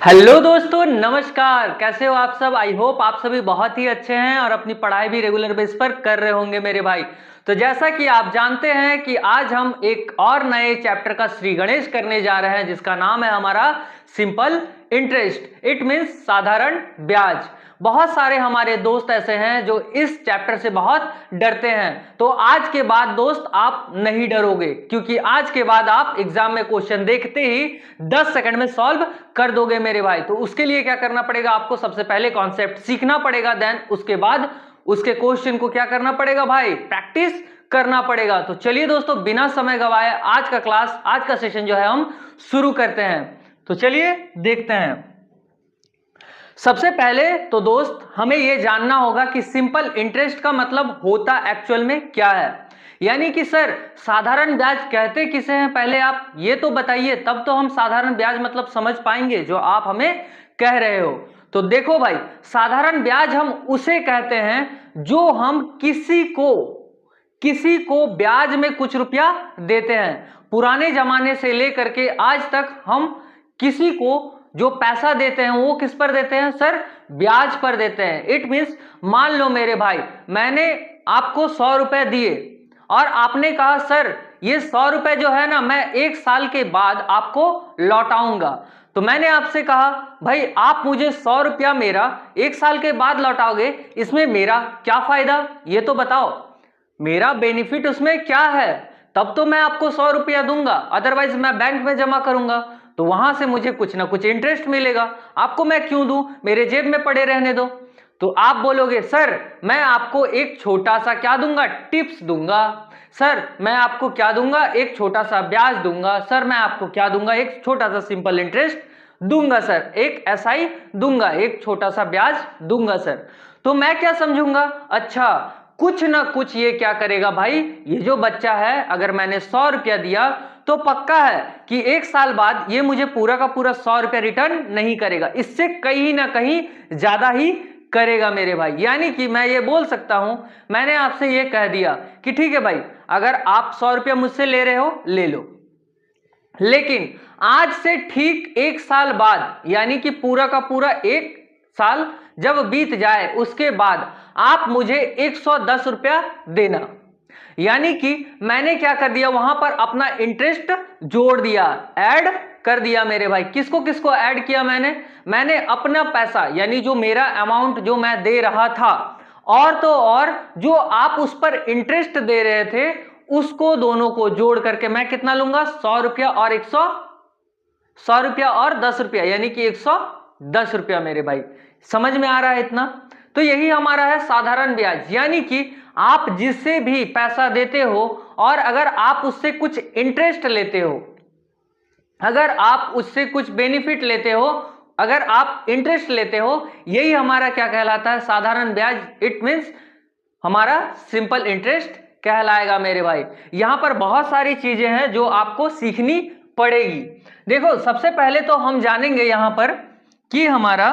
Hello दोस्तों, नमस्कार। कैसे हो आप सब? आई होप आप सभी बहुत ही अच्छे हैं और अपनी पढ़ाई भी रेगुलर बेस पर कर रहे होंगे मेरे भाई। तो जैसा कि आप जानते हैं कि आज हम एक और नए चैप्टर का श्री गणेश करने जा रहे हैं, जिसका नाम है हमारा सिंपल इंटरेस्ट। इट मीन्स साधारण ब्याज। बहुत सारे हमारे दोस्त ऐसे हैं जो इस चैप्टर से बहुत डरते हैं, तो आज के बाद दोस्त आप नहीं डरोगे, क्योंकि आज के बाद आप एग्जाम में क्वेश्चन देखते ही 10 सेकंड में सॉल्व कर दोगे मेरे भाई। तो उसके लिए क्या करना पड़ेगा? आपको सबसे पहले कॉन्सेप्ट सीखना पड़ेगा, देन उसके बाद उसके क्वेश्चन को क्या करना पड़ेगा भाई? प्रैक्टिस करना पड़ेगा। तो चलिए दोस्तों, बिना समय गवाए आज का क्लास, आज का सेशन जो है हम शुरू करते हैं। तो चलिए देखते हैं। सबसे पहले तो दोस्त हमें यह जानना होगा कि सिंपल इंटरेस्ट का मतलब होता एक्चुअल में क्या है। यानी कि सर साधारण ब्याज कहते किसे हैं, पहले आप ये तो बताइए, तब तो हम साधारण ब्याज मतलब समझ पाएंगे जो आप हमें कह रहे हो। तो देखो भाई, साधारण ब्याज हम उसे कहते हैं जो हम किसी को ब्याज में कुछ रुपया देते हैं। पुराने जमाने से लेकर के आज तक हम किसी को जो पैसा देते हैं वो किस पर देते हैं सर? ब्याज पर देते हैं। इट मीन्स मान लो मेरे भाई, मैंने आपको 100 रुपए दिए और आपने कहा सर ये 100 रुपए जो है ना, मैं 1 साल के बाद आपको लौटाऊंगा। तो मैंने आपसे कहा भाई आप मुझे 100 रुपया मेरा 1 साल के बाद लौटाओगे, इसमें मेरा क्या फायदा ये तो बताओ, मेरा बेनिफिट उसमें क्या है? तब तो मैं आपको 100 रुपया दूंगा, अदरवाइज मैं बैंक में जमा करूंगा तो वहां से मुझे कुछ ना कुछ इंटरेस्ट मिलेगा। आपको मैं क्यों दूं, मेरे जेब में पड़े रहने दो। तो आप बोलोगे सर मैं आपको एक छोटा सा क्या दूंगा? टिप्स दूंगा। सर मैं आपको क्या दूंगा? एक छोटा सा ब्याज दूंगा। सर मैं आपको क्या दूंगा? एक छोटा सा सिंपल इंटरेस्ट दूंगा सर, एक एसआई दूंगा, एक छोटा सा ब्याज दूंगा सर। तो मैं क्या समझूंगा? अच्छा कुछ ना कुछ ये क्या करेगा भाई, ये जो बच्चा है, अगर मैंने 100 रुपया दिया तो पक्का है कि 1 साल बाद ये मुझे पूरा का पूरा 100 रुपया रिटर्न नहीं करेगा, इससे कहीं ना कहीं ज्यादा ही करेगा मेरे भाई। यानी कि मैं ये बोल सकता हूं, मैंने आपसे ये कह दिया कि ठीक है भाई, अगर आप 100 रुपया मुझसे ले रहे हो ले लो, लेकिन आज से ठीक 1 साल बाद, यानी कि पूरा का पूरा 1 साल जब बीत जाए उसके बाद आप मुझे 110 रुपया देना। यानी कि मैंने क्या कर दिया, वहां पर अपना इंटरेस्ट जोड़ दिया, ऐड कर दिया मेरे भाई। किसको किसको ऐड किया मैंने अपना पैसा, यानी जो मेरा अमाउंट जो मैं दे रहा था, और तो और जो आप उस पर इंटरेस्ट दे रहे थे, उसको दोनों को जोड़ करके मैं कितना लूंगा? 100 रुपया और 100 रुपया और 10 रुपया, यानी कि 110 रुपया मेरे भाई। समझ में आ रहा है इतना? तो यही हमारा है साधारण ब्याज। यानी कि आप जिससे भी पैसा देते हो और अगर आप उससे कुछ इंटरेस्ट लेते हो, अगर आप उससे कुछ बेनिफिट लेते हो, अगर आप इंटरेस्ट लेते हो, यही हमारा क्या कहलाता है? साधारण ब्याज। इट मीन्स हमारा सिंपल इंटरेस्ट कहलाएगा मेरे भाई। यहां पर बहुत सारी चीजें हैं जो आपको सीखनी पड़ेगी। देखो सबसे पहले तो हम जानेंगे यहां पर कि हमारा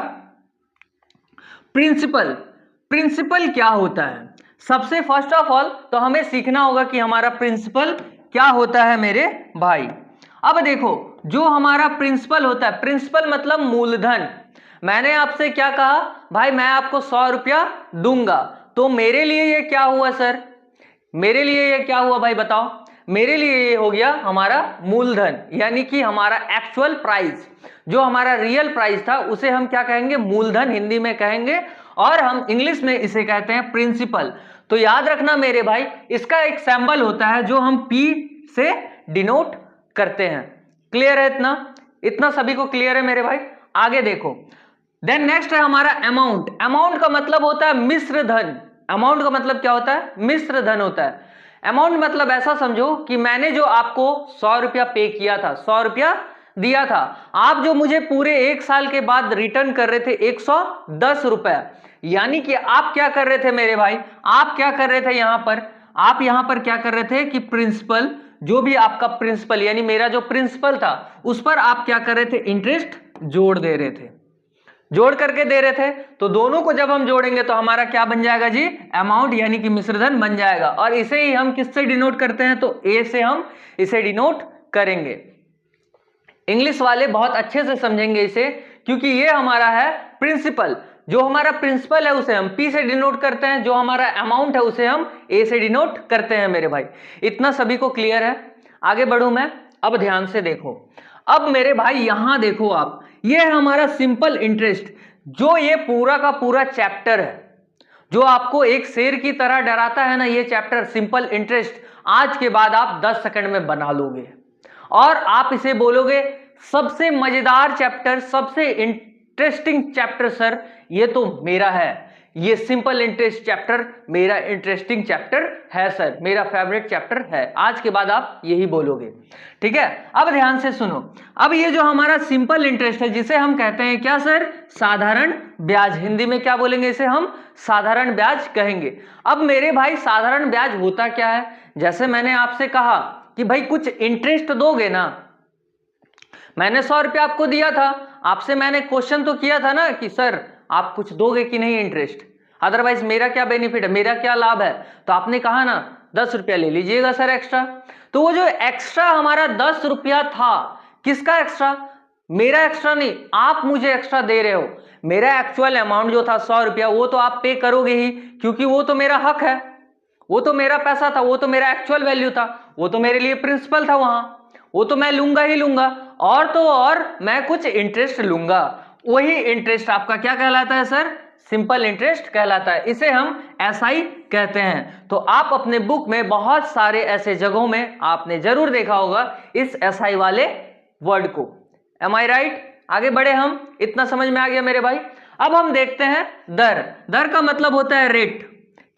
प्रिंसिपल क्या होता है। सबसे फर्स्ट ऑफ ऑल तो हमें सीखना होगा कि हमारा प्रिंसिपल क्या होता है मेरे भाई। अब देखो जो हमारा प्रिंसिपल होता है, प्रिंसिपल मतलब मूलधन। मैंने आपसे क्या कहा भाई, मैं आपको 100 रुपया दूंगा, तो मेरे लिए ये क्या हुआ सर? मेरे लिए ये क्या हुआ भाई बताओ? मेरे लिए ये हो गया हमारा मूलधन, यानी कि हमारा एक्चुअल प्राइस, जो हमारा रियल प्राइस था उसे हम क्या कहेंगे? मूलधन हिंदी में कहेंगे, और हम इंग्लिश में इसे कहते हैं प्रिंसिपल। तो याद रखना मेरे भाई, इसका एक सिंबल होता है जो हम P से डिनोट करते हैं। क्लियर है इतना? इतना सभी को क्लियर है मेरे भाई? आगे देखो, देन नेक्स्ट है हमारा अमाउंट। अमाउंट का मतलब होता है मिश्र धन। अमाउंट का मतलब क्या होता है? मिश्र धन होता है। अमाउंट मतलब ऐसा समझो कि मैंने जो आपको 100 रुपया पे किया था, 100 रुपया दिया था, आप जो मुझे पूरे 1 साल के बाद रिटर्न कर रहे थे 110 रुपया। यानी कि आप क्या कर रहे थे मेरे भाई? आप क्या कर रहे थे यहां पर? आप यहां पर क्या कर रहे थे कि प्रिंसिपल, जो भी आपका प्रिंसिपल यानी मेरा जो प्रिंसिपल था, उस पर आप क्या कर रहे थे? इंटरेस्ट जोड़ दे रहे थे, जोड़ करके दे रहे थे। तो दोनों को जब हम जोड़ेंगे तो हमारा क्या बन जाएगा जी? अमाउंट, यानी कि मिश्रधन बन जाएगा। और इसे ही हम किससे डिनोट करते हैं? तो ए से हम इसे डिनोट करेंगे। इंग्लिश वाले बहुत अच्छे से समझेंगे इसे, क्योंकि ये हमारा है प्रिंसिपल। जो हमारा प्रिंसिपल है उसे हम P से डिनोट करते हैं, जो हमारा अमाउंट है उसे हम A से डिनोट करते हैं मेरे भाई। इतना सभी को क्लियर है? आगे बढ़ूं मैं, अब ध्यान से देखो। अब मेरे भाई यहां देखो आप, ये है हमारा सिंपल इंटरेस्ट। जो ये पूरा का पूरा चैप्टर है, जो आपको एक शेर की तरह डराता है ना, ये चैप्टर सिंपल इंटरेस्ट, आज के बाद आप 10 सेकंड में बना लोगे और आप इसे बोलोगे सबसे मजेदार चैप्टर, सबसे इंटरेस्टिंग चैप्टर सर ये तो मेरा है, ये सिंपल इंटरेस्ट चैप्टर मेरा इंटरेस्टिंग चैप्टर है सर, मेरा फेवरेट चैप्टर है। आज के बाद आप यही बोलोगे, ठीक है। अब ध्यान से सुनो, अब ये जो हमारा सिंपल इंटरेस्ट है, जिसे हम कहते हैं क्या सर, साधारण ब्याज। हिंदी में क्या बोलेंगे इसे, हम साधारण ब्याज कहेंगे। अब मेरे भाई साधारण ब्याज होता क्या है, जैसे मैंने आपसे कहा कि भाई कुछ इंटरेस्ट दोगे ना, मैंने 100 रुपया आपको दिया था, आपसे मैंने क्वेश्चन तो किया था ना कि सर आप कुछ दोगे कि नहीं इंटरेस्ट, अदरवाइज मेरा क्या बेनिफिट है, मेरा क्या लाभ है, तो आपने कहा ना 10 रुपया ले लीजिएगा सर एक्स्ट्रा। तो वो जो एक्स्ट्रा हमारा 10 रुपया था, किसका एक्स्ट्रा, मेरा एक्स्ट्रा नहीं, आप मुझे एक्स्ट्रा दे रहे हो। मेरा एक्चुअल अमाउंट जो था 100 रुपया, वो तो आप पे करोगे ही, क्योंकि वो तो मेरा हक है, वो तो मेरा पैसा था, वो तो मेरा एक्चुअल वैल्यू था, वो तो मेरे लिए प्रिंसिपल था वहां, वो तो मैं लूंगा ही लूंगा, और तो और मैं कुछ इंटरेस्ट लूंगा। वही इंटरेस्ट आपका क्या कहलाता है सर, सिंपल इंटरेस्ट कहलाता है, इसे हम एसआई कहते हैं। तो आप अपने बुक में बहुत सारे ऐसे जगहों में आपने जरूर देखा होगा इस एसआई वाले वर्ड को। एम आई राइट? आगे बढ़े हम, इतना समझ में आ गया मेरे भाई। अब हम देखते हैं दर। दर का मतलब होता है रेट।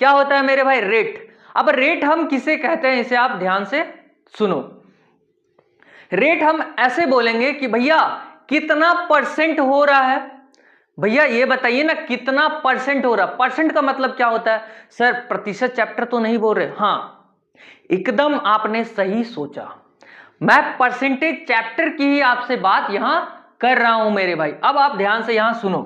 क्या होता है मेरे भाई, रेट। अब रेट हम किसे कहते हैं, इसे आप ध्यान से सुनो। रेट हम ऐसे बोलेंगे कि भैया कितना परसेंट हो रहा है, भैया ये बताइए ना कितना परसेंट हो रहा। परसेंट का मतलब क्या होता है सर, प्रतिशत चैप्टर तो नहीं बोल रहे, हाँ एकदम आपने सही सोचा, मैं परसेंटेज चैप्टर की ही आपसे बात यहां कर रहा हूं मेरे भाई। अब आप ध्यान से यहां सुनो।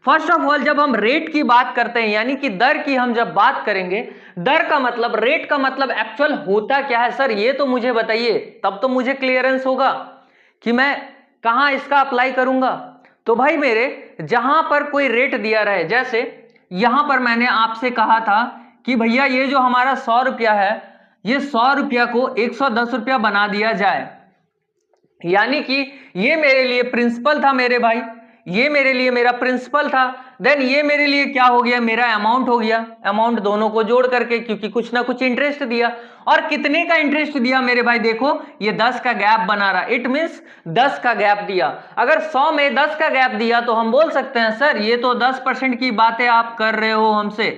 फर्स्ट ऑफ ऑल जब हम रेट की बात करते हैं, यानी कि दर की हम जब बात करेंगे, दर का मतलब, रेट का मतलब एक्चुअल होता क्या है सर, ये तो मुझे बताइए, तब तो मुझे क्लियरेंस होगा कि मैं कहां इसका अप्लाई करूंगा। तो भाई मेरे, जहां पर कोई रेट दिया रहे, जैसे यहां पर मैंने आपसे कहा था कि भैया ये जो हमारा 100 रुपया है, ये 100 रुपया को 110 रुपया बना दिया जाए, यानी कि ये मेरे लिए प्रिंसिपल था मेरे भाई, ये मेरे लिए मेरा प्रिंसिपल था, देन ये मेरे लिए क्या हो गया, मेरा अमाउंट हो गया। अमाउंट दोनों को जोड़ करके, क्योंकि कुछ ना कुछ इंटरेस्ट दिया, और कितने का इंटरेस्ट दिया मेरे भाई, देखो ये 10 का गैप बना रहा, इट मींस 10 का गैप दिया। अगर 100 में 10 का गैप दिया तो हम बोल सकते हैं सर ये तो 10% की बातें आप कर रहे हो हमसे।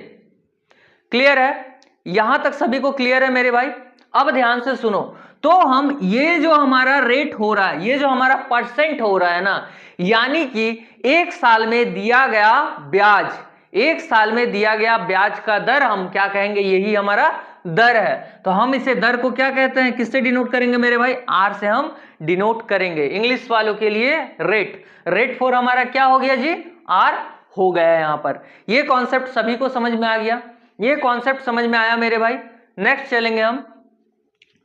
क्लियर है? यहां तक सभी को क्लियर है मेरे भाई? अब ध्यान से सुनो। तो हम ये जो हमारा रेट हो रहा है, ये जो हमारा परसेंट हो रहा है ना, यानी कि एक साल में दिया गया ब्याज, एक साल में दिया गया ब्याज का दर हम क्या कहेंगे, यही हमारा दर है। तो हम इसे दर को क्या कहते हैं, किससे डिनोट करेंगे मेरे भाई, आर से हम डिनोट करेंगे। इंग्लिश वालों के लिए रेट, रेट फॉर हमारा क्या हो गया जी, आर हो गया है यहां पर। ये कॉन्सेप्ट सभी को समझ में आ गया, ये कॉन्सेप्ट समझ में आया मेरे भाई। नेक्स्ट चलेंगे हम।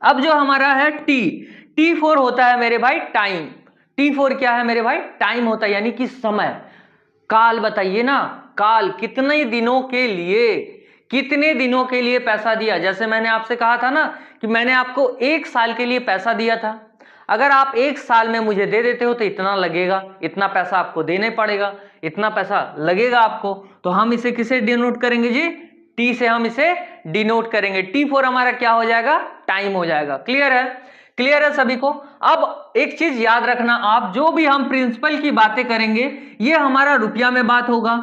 अब जो हमारा है टी, टी फोर होता है मेरे भाई टाइम। टी फोर क्या है मेरे भाई, टाइम होता है, यानी कि समय, काल बताइए ना, काल कितने दिनों के लिए, कितने दिनों के लिए पैसा दिया। जैसे मैंने आपसे कहा था ना कि मैंने आपको 1 साल के लिए पैसा दिया था, अगर आप 1 साल में मुझे दे देते हो तो इतना लगेगा, इतना पैसा आपको देने पड़ेगा, इतना पैसा लगेगा आपको। तो हम इसे किसे डिनोट करेंगे जी, टी से हम इसे डिनोट करेंगे। टी फोर हमारा क्या हो जाएगा, टाइम हो जाएगा। क्लियर है? क्लियर है सभी को? अब एक चीज याद रखना आप, जो भी हम प्रिंसिपल की बातें करेंगे ये हमारा रुपया में बात होगा,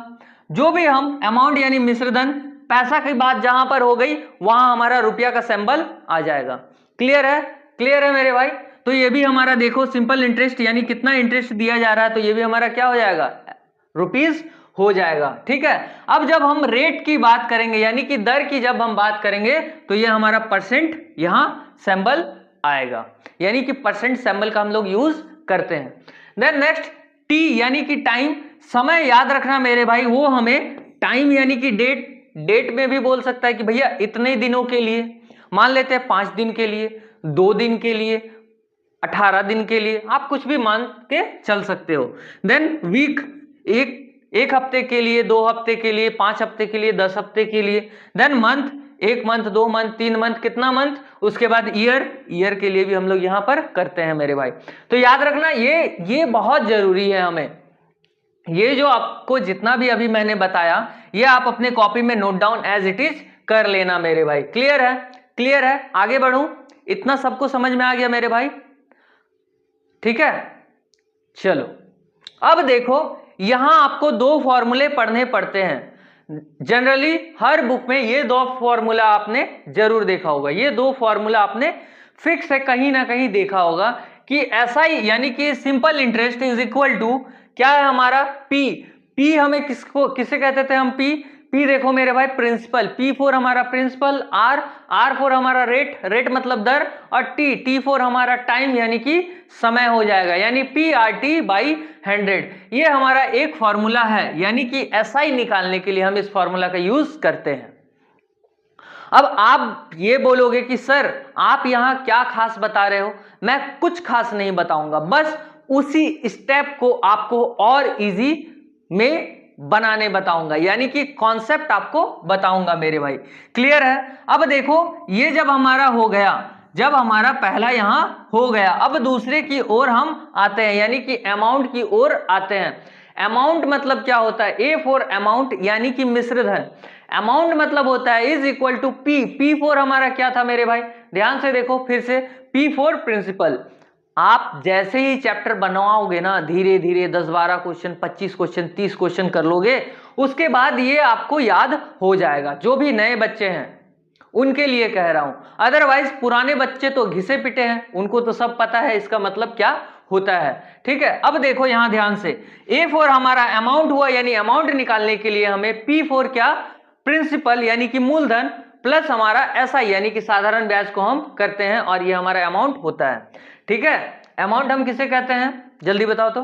जो भी हम अमाउंट यानी मिश्रधन, पैसा की बात जहां पर हो गई वहां हमारा रुपया का सिंबल आ जाएगा। क्लियर है? क्लियर है मेरे भाई? तो ये भी हमारा देखो सिंपल इंटरेस्ट, यानी कितना इंटरेस्ट दिया जा रहा है, तो ये भी हमारा क्या हो जाएगा, रुपीज हो जाएगा। ठीक है। अब जब हम रेट की बात करेंगे, यानी कि दर की जब हम बात करेंगे, तो ये हमारा परसेंट यहां सिंबल आएगा, यानी कि परसेंट सिंबल का हम लोग यूज करते हैं। देन नेक्स्ट टी यानी कि टाइम, समय याद रखना मेरे भाई, वो हमें टाइम यानी कि डेट, डेट में भी बोल सकता है कि भैया इतने दिनों के लिए, मान लेते हैं 5 दिन के लिए, 2 दिन के लिए, 18 दिन के लिए, आप कुछ भी मान के चल सकते हो। देन वीक, एक हफ्ते के लिए, 2 हफ्ते के लिए, 5 हफ्ते के लिए, 10 हफ्ते के लिए। Then month, 1 month, 2 month, 3 month, कितना मंथ, उसके बाद ईयर के लिए भी हम लोग यहां पर करते हैं मेरे भाई। तो याद रखना ये बहुत जरूरी है हमें, ये जो आपको जितना भी अभी मैंने बताया ये आप अपने कॉपी में note down as it is कर लेना मेरे भाई। क्लियर है? क्लियर है? आगे बढ़ूं, इतना सबको समझ में आ गया मेरे भाई? ठीक है, चलो अब देखो, यहां आपको 2 फॉर्मूले पढ़ने पड़ते हैं। जनरली हर बुक में ये 2 फॉर्मूला आपने जरूर देखा होगा, ये 2 फॉर्मूला आपने फिक्स है कहीं ना कहीं देखा होगा कि ऐसा ही, यानी कि simple interest is equal to क्या है हमारा पी हमें किसे कहते थे हम? पी देखो मेरे भाई प्रिंसिपल, P4 हमारा प्रिंसिपल, R4 हमारा रेट मतलब दर, और T4 हमारा टाइम यानी कि समय हो जाएगा, यानी PRT/100। ये हमारा एक फॉर्मूला है, यानी कि SI निकालने के लिए हम इस फॉर्मूला का यूज करते हैं। अब आप ये बोलोगे कि सर आप यहां क्या खास बता रहे हो? मैं कुछ खास नहीं बताऊंगा, बस उसी स्टेप को आपको और इजी में बनाने बताऊंगा, यानी कि कॉन्सेप्ट आपको बताऊंगा मेरे भाई। क्लियर है? अब देखो, ये जब हमारा हो गया, जब हमारा पहला यहां हो गया, अब दूसरे की ओर हम आते हैं, यानी कि अमाउंट की ओर आते हैं। अमाउंट मतलब क्या होता है? A फॉर अमाउंट यानी कि मिश्र धन। अमाउंट मतलब होता है इज इक्वल टू P4 हमारा क्या था मेरे भाई? ध्यान से देखो फिर से, P4 प्रिंसिपल। आप जैसे ही चैप्टर बनवाओगे ना, धीरे धीरे 10-12 क्वेश्चन, 25 क्वेश्चन, 30 क्वेश्चन कर लोगे, उसके बाद ये आपको याद हो जाएगा। जो भी नए बच्चे हैं उनके लिए कह रहा हूं, अदरवाइज पुराने बच्चे तो घिसे पिटे हैं, उनको तो सब पता है इसका मतलब क्या होता है। ठीक है, अब देखो यहां ध्यान से, A4 हमारा अमाउंट हुआ, यानी अमाउंट निकालने के लिए हमें P4 क्या, प्रिंसिपल यानी कि मूलधन, प्लस हमारा SI यानी कि साधारण ब्याज को हम करते हैं, और ये हमारा अमाउंट होता है। ठीक है, अमाउंट हम किसे कहते हैं? जल्दी बताओ तो।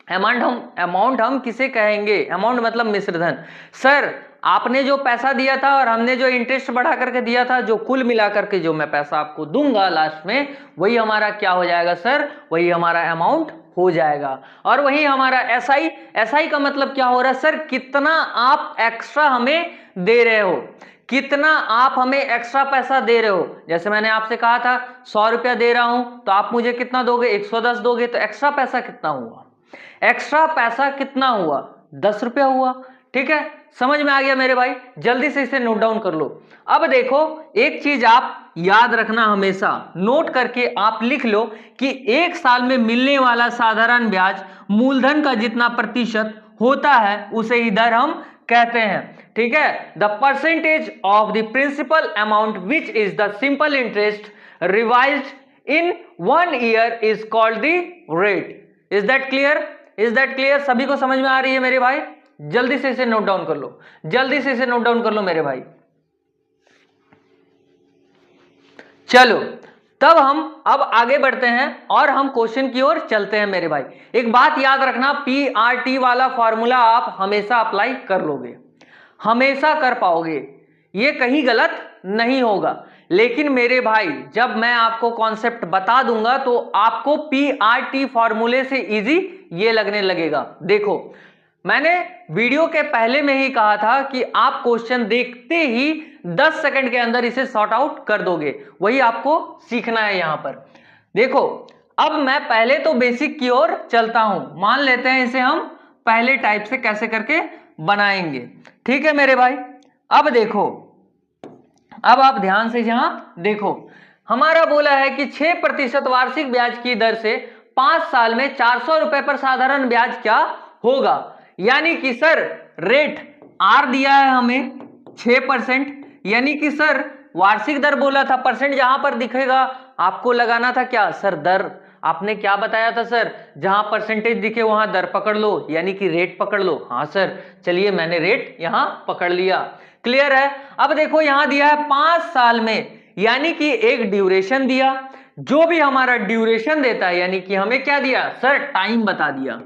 अमाउंट हम किसे कहेंगे? अमाउंट मतलब मिश्र धन। सर आपने जो पैसा दिया था और हमने जो इंटरेस्ट बढ़ा करके दिया था, जो कुल मिला करके जो मैं पैसा आपको दूंगा लास्ट में, वही हमारा क्या हो जाएगा सर? वही हमारा अमाउंट हो जाएगा। और वही हमारा SI का मतलब क्या हो रहा है सर? कितना आप एक्स्ट्रा हमें दे रहे हो, कितना आप हमें एक्स्ट्रा पैसा दे रहे हो। जैसे मैंने आपसे कहा था 100 रुपया दे रहा हूं, तो आप मुझे कितना दोगे? 110 दोगे, तो एक्स्ट्रा पैसा कितना हुआ? एक्स्ट्रा पैसा कितना हुआ? 10 रुपया हुआ। ठीक है, समझ में आ गया मेरे भाई? जल्दी से इसे नोट डाउन कर लो। अब देखो, एक चीज आप याद रखना, हमेशा नोट करके आप लिख लो कि 1 साल में मिलने वाला साधारण ब्याज मूलधन का जितना प्रतिशत होता है उसे ही दर हम कहते हैं। ठीक है, the percentage of the principal amount which is the simple interest revised in 1 year is called the rate. Is that clear? Is that clear? सभी को समझ में आ रही है मेरे भाई? जल्दी से इसे नोट डाउन कर लो, जल्दी से इसे नोट डाउन कर लो मेरे भाई। चलो, तब हम अब आगे बढ़ते हैं और हम क्वेश्चन की ओर चलते हैं मेरे भाई। एक बात याद रखना, PRT वाला फॉर्मूला आप हमेशा अप्लाई कर लोगे, हमेशा कर पाओगे, ये कहीं गलत नहीं होगा। लेकिन मेरे भाई जब मैं आपको कॉन्सेप्ट बता दूंगा तो आपको PRT फॉर्मूले से इजी ये लगने लगेगा। देखो, मैंने वीडियो के पहले में ही कहा था कि आप क्वेश्चन देखते ही 10 सेकंड के अंदर इसे सॉर्ट आउट कर दोगे, वही आपको सीखना है यहां पर। देखो, अब मैं पहले तो बेसिक की ओर चलता हूं, मान लेते हैं इसे हम पहले टाइप से कैसे करके बनाएंगे। ठीक है मेरे भाई, अब देखो, अब आप ध्यान से यहां देखो, हमारा बोला है कि 6% वार्षिक ब्याज की दर से 5 साल में 400 रुपए पर साधारण ब्याज क्या होगा। यानी कि सर रेट R दिया है हमें 6%, यानी कि सर वार्षिक दर बोला था, परसेंट जहां पर दिखेगा आपको लगाना था क्या सर? दर। आपने क्या बताया था सर? जहां परसेंटेज दिखे वहां दर पकड़ लो, यानी कि रेट पकड़ लो। हाँ सर, चलिए मैंने रेट यहां पकड़ लिया। क्लियर है? अब देखो यहां दिया है 5 साल में, यानी कि एक ड्यूरेशन दिया, जो भी हमारा ड्यूरेशन देता है, यानी कि हमें क्या दिया सर? टाइम बता दिया,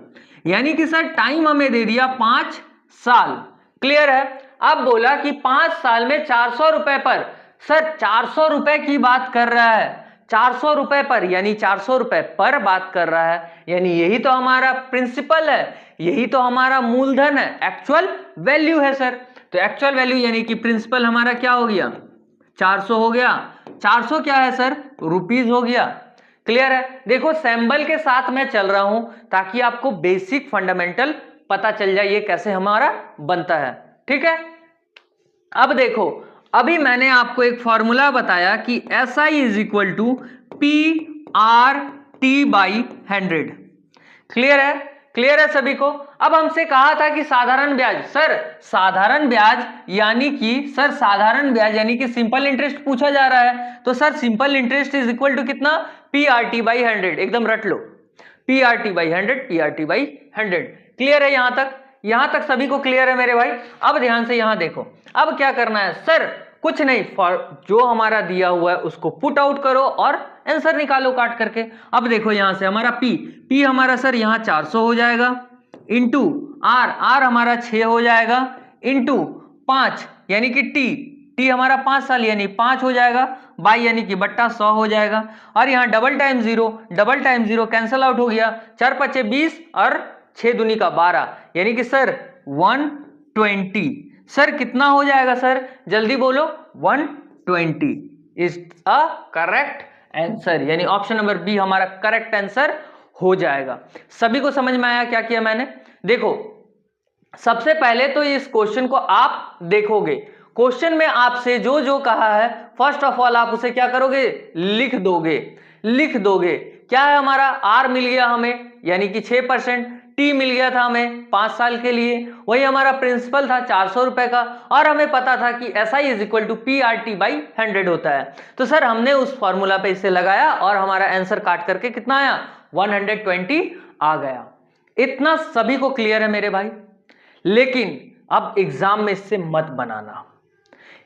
यानी कि सर टाइम हमें दे दिया 5 साल। क्लियर है? अब बोला कि 5 साल में 400 रुपए पर, सर 400 रुपए की बात कर रहा है, 400 रुपए पर, यानी 400 रुपए पर बात कर रहा है, यानी यही तो हमारा प्रिंसिपल है, यही तो हमारा मूलधन है, एक्चुअल वैल्यू है सर। तो एक्चुअल वैल्यू यानी कि प्रिंसिपल हमारा क्या हो गया, 400 हो गया। 400 क्या है सर, रुपीज हो गया। क्लियर है। देखो सिंबल के साथ मैं चल रहा हूं ताकि आपको बेसिक फंडामेंटल पता चल जाए ये कैसे हमारा बनता है। ठीक है। अब देखो, अभी मैंने आपको एक फॉर्मूला बताया कि SI is equal to PRT/100। Clear है, क्लियर है सभी को। अब हमसे कहा था कि साधारण ब्याज, सर साधारण ब्याज यानी कि सर साधारण ब्याज यानी कि सिंपल इंटरेस्ट पूछा जा रहा है, तो sir simple interest is equal to कितना, PRT/100। एकदम रट लो, PRT/100, PRT/100। क्लियर है यहां तक, यहां तक सभी को क्लियर है मेरे भाई। अब ध्यान से यहां देखो, अब क्या करना है सर, कुछ नहीं, जो हमारा दिया हुआ है उसको पुट आउट करो और आंसर निकालो काट करके। अब देखो यहां से हमारा P हमारा सर यहां 400 हो जाएगा, इंटू R हमारा 6 हो जाएगा, इंटू 5 यानी कि T हमारा 5 साल यानी 5 हो जाएगा, बाई यानी कि बट्टा 100 हो जाएगा, और यहाँ double time zero cancel out हो गया, 4 पचे 20 और 6 दूनी का 12 यानी कि सर 120। सर कितना हो जाएगा सर, जल्दी बोलो, 120 इज अ करेक्ट आंसर, यानी ऑप्शन नंबर बी हमारा करेक्ट आंसर हो जाएगा। सभी को समझ में आया क्या किया मैंने। देखो सबसे पहले तो इस क्वेश्चन को आप देखोगे, क्वेश्चन में आपसे जो जो कहा है फर्स्ट ऑफ ऑल आप उसे क्या करोगे, लिख दोगे। क्या है हमारा, आर मिल गया हमें यानी कि 6%, टी मिल गया था हमें 5 साल के लिए, वही हमारा प्रिंसिपल था 400 रुपए का, और हमें पता था कि SI is equal to PRT/100 होता है। तो सर हमने उस फॉर्मूला पे इसे लगाया और हमारा आंसर काट करके कितना आया, 120 आ गया। इतना सभी को क्लियर है मेरे भाई। लेकिन अब एग्जाम में इससे मत बनाना,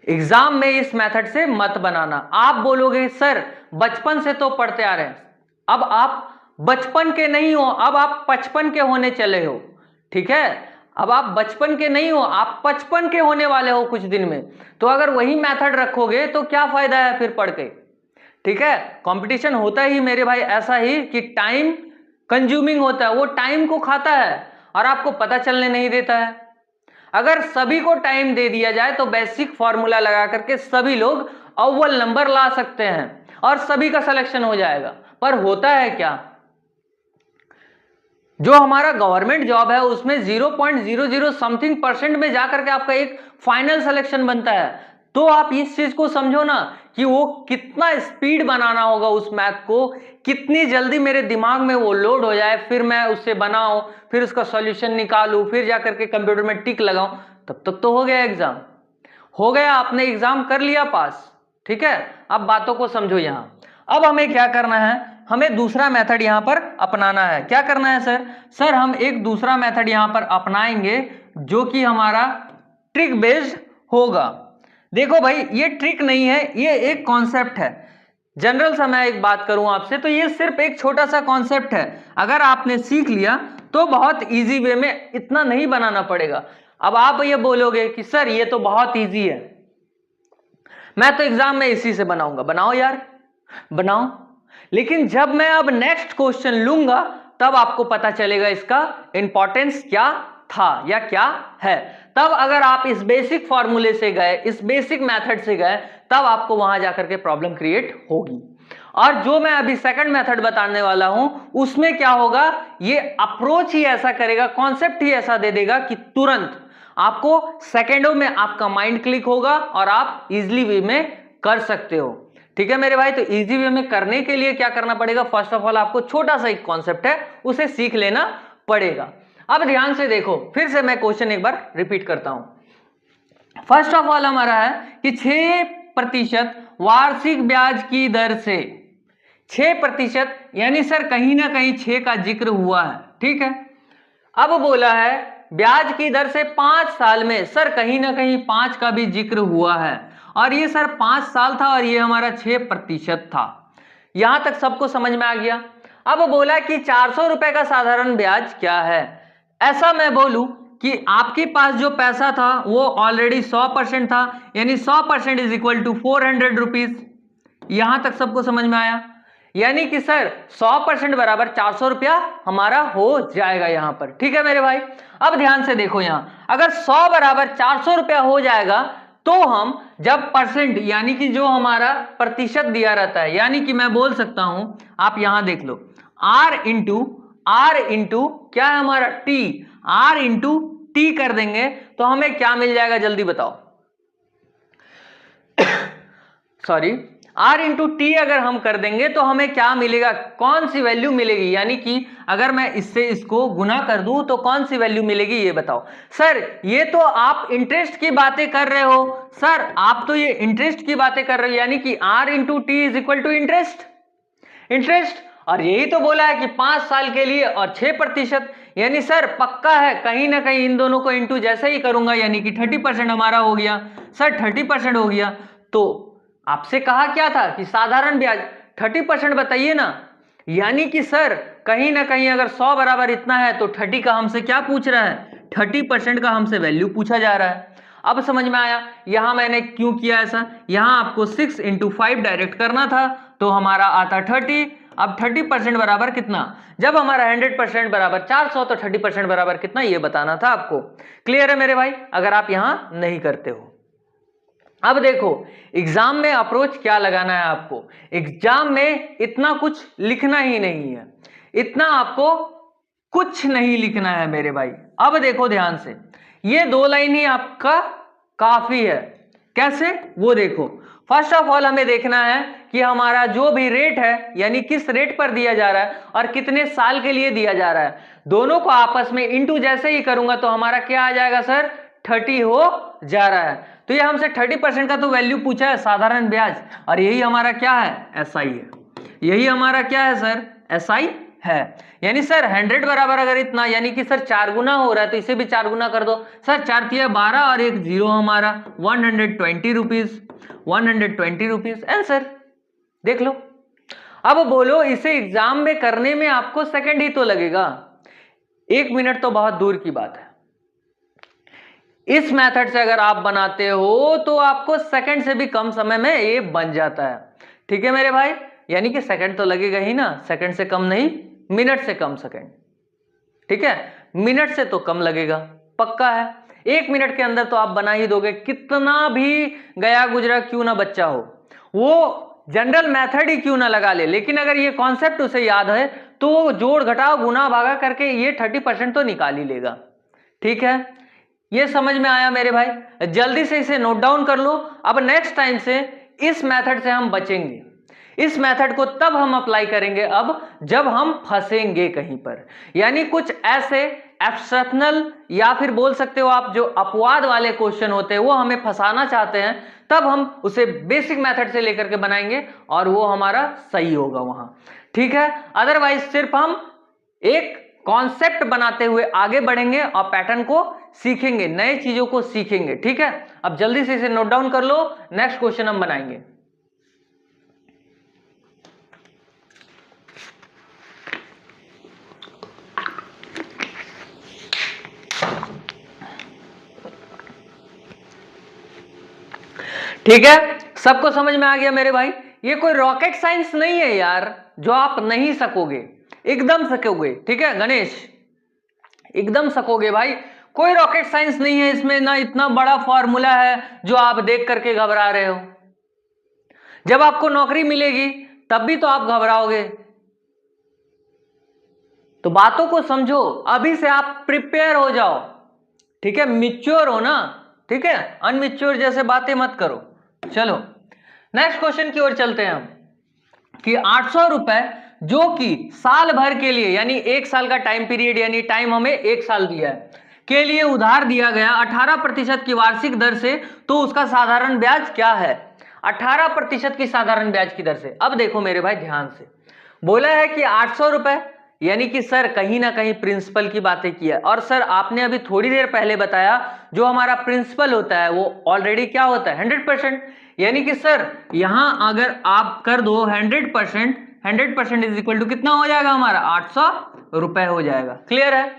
एग्जाम में इस मेथड से मत बनाना। आप बोलोगे सर बचपन से तो पढ़ते आ रहे हैं, अब आप बचपन के नहीं हो, अब आप 55 के होने चले हो। ठीक है, अब आप बचपन के नहीं हो, आप 55 के होने वाले हो कुछ दिन में, तो अगर वही मेथड रखोगे तो क्या फायदा है फिर पढ़ के। ठीक है, कंपटीशन होता ही मेरे भाई ऐसा ही कि टाइम कंज्यूमिंग होता है, वो टाइम को खाता है और आपको पता चलने नहीं देता है। अगर सभी को टाइम दे दिया जाए तो बेसिक फॉर्मूला लगा करके सभी लोग अव्वल नंबर ला सकते हैं और सभी का सिलेक्शन हो जाएगा। पर होता है क्या, जो हमारा गवर्नमेंट जॉब है उसमें 0.00 समथिंग % में जाकर के आपका एक फाइनल सिलेक्शन बनता है। तो आप इस चीज को समझो ना कि वो कितना स्पीड बनाना होगा उस मैथ को, कितनी जल्दी मेरे दिमाग में वो लोड हो जाए, फिर मैं उससे बनाऊं, फिर उसका सॉल्यूशन निकालूं, फिर जाकर के कंप्यूटर में टिक लगाऊं, तब तक तो हो गया एग्जाम, हो गया, आपने एग्जाम कर लिया पास। ठीक है, अब बातों को समझो। यहां अब हमें क्या करना है, हमें दूसरा मेथड यहां पर अपनाना है। क्या करना है सर, सर हम एक दूसरा मेथड यहां पर अपनाएंगे जो कि हमारा ट्रिक बेस्ड होगा। देखो भाई ये ट्रिक नहीं है, ये एक कॉन्सेप्ट है। जनरल सा मैं एक बात करूं आपसे तो ये सिर्फ एक छोटा सा कॉन्सेप्ट है, अगर आपने सीख लिया तो बहुत इजी वे में इतना नहीं बनाना पड़ेगा। अब आप ये बोलोगे कि सर ये तो बहुत इजी है, मैं तो एग्जाम में इसी से बनाऊंगा। बनाओ यार बनाओ, लेकिन जब मैं अब नेक्स्ट क्वेश्चन लूंगा तब आपको पता चलेगा इसका इंपॉर्टेंस क्या था या क्या है। तब अगर आप इस बेसिक फॉर्मूले से गए, इस बेसिक मेथड से गए, तब आपको वहां जाकर के प्रॉब्लम क्रिएट होगी। और जो मैं अभी सेकंड मेथड बताने वाला हूं उसमें क्या होगा, ये अप्रोच ही ऐसा करेगा, कॉन्सेप्ट ही ऐसा दे देगा कि तुरंत आपको सेकेंडों में आपका माइंड क्लिक होगा और आप इजिली वे में कर सकते हो। ठीक है मेरे भाई, तो इजी वे में करने के लिए क्या करना पड़ेगा, फर्स्ट ऑफ ऑल आपको छोटा सा एक कॉन्सेप्ट है उसे सीख लेना पड़ेगा। अब ध्यान से देखो, फिर से मैं क्वेश्चन एक बार रिपीट करता हूं। फर्स्ट ऑफ ऑल हमारा है कि 6% वार्षिक ब्याज की दर से, 6% यानी सर कहीं ना कहीं 6 का जिक्र हुआ है। ठीक है, अब बोला है ब्याज की दर से 5 साल में, सर कहीं ना कहीं 5 का भी जिक्र हुआ है, और ये सर 5 साल था और ये हमारा 6% था। यहां तक सबको समझ में आ गया। अब बोला कि 400 रुपए का साधारण ब्याज क्या है। ऐसा मैं बोलूं कि आपके पास जो पैसा था वो ऑलरेडी 100% था, यानी 100% इज इक्वल टू 400 रुपीज। यहां तक सबको समझ में आया। यानी कि सर 100% बराबर 400 रुपया हमारा हो जाएगा यहां पर। ठीक है मेरे भाई, अब ध्यान से देखो यहां, अगर 100 बराबर 400 रुपया हो जाएगा तो हम जब परसेंट यानी कि जो हमारा प्रतिशत दिया रहता है, यानी कि मैं बोल सकता हूं, आप यहां देख लो, R इंटू क्या है हमारा T, R इंटू T कर देंगे तो हमें क्या मिल जाएगा जल्दी बताओ। सॉरी, R इंटू टी अगर हम कर देंगे तो हमें क्या मिलेगा, कौन सी वैल्यू मिलेगी, यानी कि अगर मैं इससे इसको गुना कर दूं तो कौन सी वैल्यू मिलेगी ये बताओ। सर ये तो आप इंटरेस्ट की बातें कर रहे हो, सर आप तो ये इंटरेस्ट की बातें कर रहे हो, यानी कि R into T is equal to interest, और यही तो बोला है कि 5 साल के लिए और 6%, यानी सर पक्का है कहीं ना कहीं इन दोनों को इंटू जैसे ही करूंगा यानी कि 30% हमारा हो गया। सर 30% हो गया, तो आपसे कहा क्या था कि साधारण ब्याज 30% बताइए ना, यानी कि सर कहीं ना कहीं अगर 100 बराबर इतना है तो 30 का हमसे क्या पूछ रहा है, 30% का हमसे वैल्यू पूछा जा रहा है। अब समझ में आया यहां मैंने क्यों किया ऐसा, यहां आपको 6 इंटू 5 डायरेक्ट करना था तो हमारा आता 30। अब 30% बराबर कितना, जब हमारा 100% बराबर 400 तो 30% बराबर कितना ये बताना था आपको। क्लियर है मेरे भाई, अगर आप यहां नहीं करते हो। अब देखो एग्जाम में अप्रोच क्या लगाना है आपको, एग्जाम में इतना कुछ लिखना ही नहीं है, इतना आपको कुछ नहीं लिखना है मेरे भाई। अब देखो ध्यान से, ये 2 लाइन ही आपका काफी है। कैसे वो देखो, फर्स्ट ऑफ ऑल हमें देखना है कि हमारा जो भी रेट है यानी किस रेट पर दिया जा रहा है और कितने साल के लिए दिया जा रहा है, दोनों को आपस में इंटू जैसे ही करूंगा तो हमारा क्या आ जाएगा सर 30 हो जा रहा है। तो ये हमसे 30% का तो वैल्यू पूछा है साधारण ब्याज, और यही हमारा क्या है एसआई है, यही हमारा क्या है सर एसआई है। यानी सर 100 बराबर अगर इतना यानी कि सर 4 गुना हो रहा है तो इसे भी 4 गुना कर दो। सर 4 तिया 12 और एक 0 हमारा 120 रुपीज, 120 रुपीज आंसर देख लो। अब बोलो इसे एग्जाम में करने में आपको सेकंड ही तो लगेगा, 1 मिनट तो बहुत दूर की बात है। इस मेथड से अगर आप बनाते हो तो आपको सेकंड से भी कम समय में ये बन जाता है। ठीक है मेरे भाई, यानी कि सेकंड तो लगेगा ही ना, सेकंड से कम नहीं, मिनट से कम सेकंड। ठीक है, मिनट से तो कम लगेगा, पक्का है। 1 मिनट के अंदर तो आप बना ही दोगे, कितना भी गया गुजरा क्यों ना बच्चा हो, वो जनरल मेथड ही क्यों ना लगा ले, लेकिन अगर ये कॉन्सेप्ट उसे याद है तो वो जोड़ घटाव गुना भागा करके ये 30% तो निकाल ही लेगा। ठीक है, ये समझ में आया मेरे भाई, जल्दी से इसे नोट डाउन कर लो। अब नेक्स्ट टाइम से इस मेथड से हम बचेंगे, इस मेथड को तब हम अप्लाई करेंगे अब जब हम फंसेंगे कहीं पर, यानी कुछ ऐसे एब्स्ट्रैक्शनल या फिर बोल सकते हो आप जो अपवाद वाले क्वेश्चन होते हैं वो हमें फंसाना चाहते हैं, तब हम उसे बेसिक मेथड से लेकर के बनाएंगे और वो हमारा सही होगा वहां। ठीक है, अदरवाइज सिर्फ हम एक कॉन्सेप्ट बनाते हुए आगे बढ़ेंगे और पैटर्न को सीखेंगे, नए चीजों को सीखेंगे। ठीक है, अब जल्दी से इसे नोट डाउन कर लो, नेक्स्ट क्वेश्चन हम बनाएंगे। ठीक है, सबको समझ में आ गया मेरे भाई, ये कोई रॉकेट साइंस नहीं है यार जो आप नहीं सकोगे, एकदम सकोगे। ठीक है गणेश, एकदम सकोगे भाई, कोई रॉकेट साइंस नहीं है इसमें, ना इतना बड़ा फॉर्मूला है जो आप देख करके घबरा रहे हो। जब आपको नौकरी मिलेगी तब भी तो आप घबराओगे, तो बातों को समझो, अभी से आप प्रिपेयर हो जाओ। ठीक है, मिच्योर हो ना, ठीक है, अनमिच्योर जैसे बातें मत करो। चलो नेक्स्ट क्वेश्चन की ओर चलते हैं हम, कि 800 रुपए जो कि साल भर के लिए यानी 1 साल का टाइम पीरियड यानी टाइम हमें 1 साल दिया है के लिए उधार दिया गया 18% की वार्षिक दर से, तो उसका साधारण ब्याज क्या है। 18% की साधारण ब्याज की दर से। अब देखो मेरे भाई ध्यान से, बोला है कि 800 रुपए, यानी कि सर कहीं ना कहीं प्रिंसिपल की बातें की है, और सर आपने अभी थोड़ी देर पहले बताया जो हमारा प्रिंसिपल होता है वो ऑलरेडी क्या होता है 100%, यानी कि सर यहां अगर आप कर दो 100%, 100% इज इक्वल टू कितना हो जाएगा हमारा 800 रुपए हो जाएगा। क्लियर है,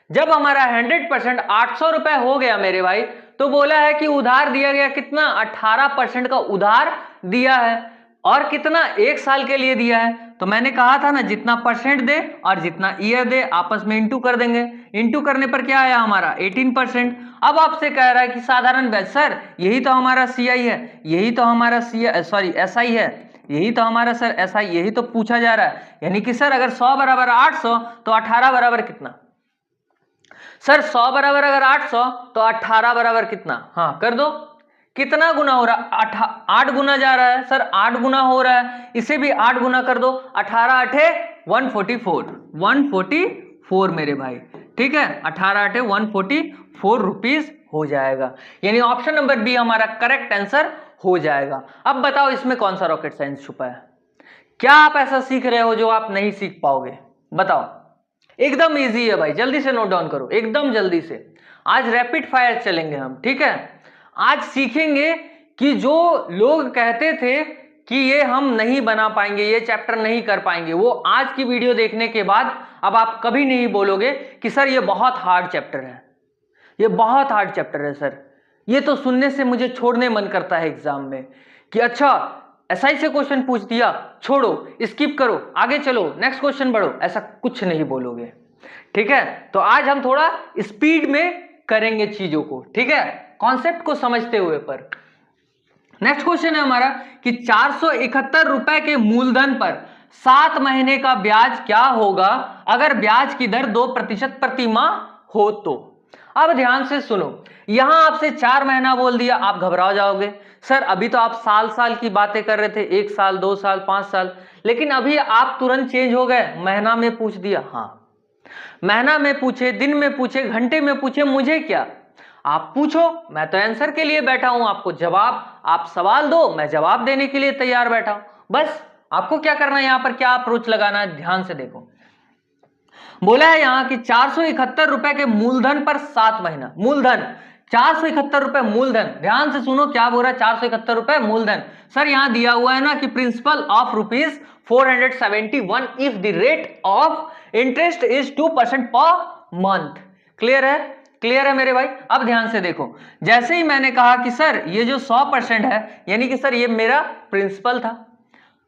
जब हमारा 100% 800 रुपए हो गया मेरे भाई, तो बोला है कि उधार दिया गया कितना 18% का उधार दिया है, और कितना 1 साल के लिए दिया है, तो मैंने कहा था ना जितना परसेंट दे और जितना ईयर दे आपस में इंटू कर देंगे। इंटू करने पर क्या आया हमारा 18%। अब आपसे कह रहा है कि साधारण ब्याज, सर यही तो हमारा सीआई है, यही तो हमारा एसआई है, यही तो हमारा सर एसआई, यही तो पूछा जा रहा है। यानी कि सर अगर 100 बराबर 800 तो 18 बराबर कितना? सर 100 बराबर अगर 800 तो 18 बराबर कितना? हाँ कर दो। कितना गुना हो रहा है? 8 गुना जा रहा है सर, 8 गुना हो रहा है, इसे भी 8 गुना कर दो। 18 8 144, 144 मेरे भाई, ठीक है। 18 8 144 रुपीज हो जाएगा। यानी ऑप्शन नंबर बी हमारा करेक्ट आंसर हो जाएगा। अब बताओ इसमें कौन सा रॉकेट साइंस छुपा है? क्या आप ऐसा सीख रहे हो जो आप नहीं सीख पाओगे? बताओ। एकदम इजी है भाई, जल्दी से नोट डाउन करो, एकदम जल्दी से। आज रैपिड फायर चलेंगे हम, ठीक है। आज सीखेंगे कि जो लोग कहते थे कि ये हम नहीं बना पाएंगे, ये चैप्टर नहीं कर पाएंगे, वो आज की वीडियो देखने के बाद अब आप कभी नहीं बोलोगे कि सर ये बहुत हार्ड चैप्टर है, ये बहुत हार्ड चैप्टर है सर। ये तो सुनने से मुझे छोड़ने मन करता है एग्जाम में कि अच्छा एसआई से क्वेश्चन पूछ दिया, छोड़ो, स्किप करो, आगे चलो, नेक्स्ट क्वेश्चन बढ़ो, ऐसा कुछ नहीं बोलोगे, ठीक है। तो आज हम थोड़ा स्पीड में करेंगे चीजों को, ठीक है, कॉन्सेप्ट को समझते हुए। पर नेक्स्ट क्वेश्चन है हमारा कि 471 रुपए के मूलधन पर 7 महीने का ब्याज क्या होगा अगर ब्याज की दर 2% प्रति माह हो तो। अब ध्यान से सुनो, यहां आपसे 4 महीना बोल दिया, आप घबरा जाओगे। सर अभी तो आप साल साल की बातें कर रहे थे, 1 साल 2 साल 5 साल, लेकिन अभी आप तुरंत चेंज हो गए, महीना में पूछ दिया। हाँ महीना में पूछे, दिन में पूछे, घंटे में पूछे, मुझे क्या, आप पूछो, मैं तो आंसर के लिए बैठा हूं, आपको जवाब, आप सवाल दो, मैं जवाब देने के लिए तैयार बैठा हूं। बस आपको क्या करना है, यहां पर क्या अप्रोच लगाना है, ध्यान से देखो। बोला है यहां कि 471 रुपए के मूलधन पर 7 महीना, मूलधन 471 रुपए मूलधन, ध्यान से सुनो क्या बोल रहा है, 471 रुपए मूलधन। सर यहां दिया हुआ है ना कि principle of rupees 471 if the rate of interest is 2% per month. Clear है? क्लियर है मेरे भाई। अब ध्यान से देखो, जैसे ही मैंने कहा कि सर ये जो 100% है, यानी कि सर ये मेरा प्रिंसिपल था,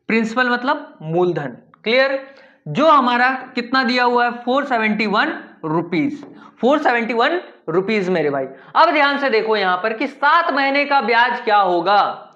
प्रिंसिपल मतलब मूलधन। क्लियर? जो हमारा कितना दिया हुआ है 471 रुपीज, 471 रुपीज मेरे भाई। अब ध्यान से देखो यहां पर कि 7 महीने का ब्याज क्या होगा।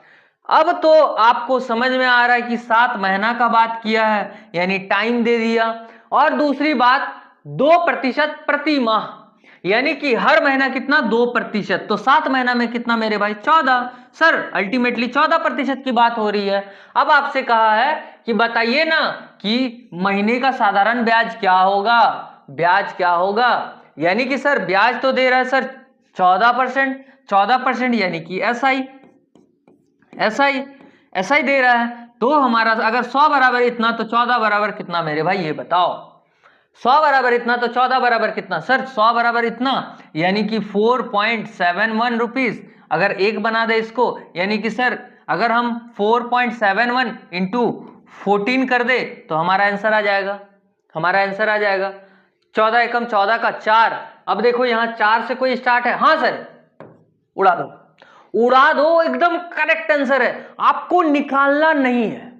अब तो आपको समझ में आ रहा है कि 7 महीना का बात किया है, यानी टाइम दे दिया। और दूसरी बात 2% प्रति माह, यानी कि हर महीना कितना 2%, तो 7 महीना में कितना मेरे भाई 14। सर अल्टीमेटली 14% की बात हो रही है। अब आपसे कहा है कि बताइए ना कि महीने का साधारण ब्याज क्या होगा, ब्याज क्या होगा, यानी कि सर ब्याज तो दे रहा है सर 14%, 14% यानी कि एसआई, एसआई, एसआई दे रहा है। तो हमारा अगर 100 बराबर इतना तो 14 बराबर कितना मेरे भाई, ये बताओ। 100 बराबर इतना तो 14 बराबर कितना? सर 100 बराबर इतना यानी कि 4.71 रुपीज। अगर एक बना दे इसको, यानी कि सर अगर हम 4.71 इंटू 14 कर दे तो हमारा आंसर आ जाएगा, हमारा आंसर आ जाएगा 14 एकम 14 का 4। अब देखो यहां 4 से कोई स्टार्ट है, हाँ सर उड़ा दो, उड़ा दो, एकदम करेक्ट आंसर है, आपको निकालना नहीं है।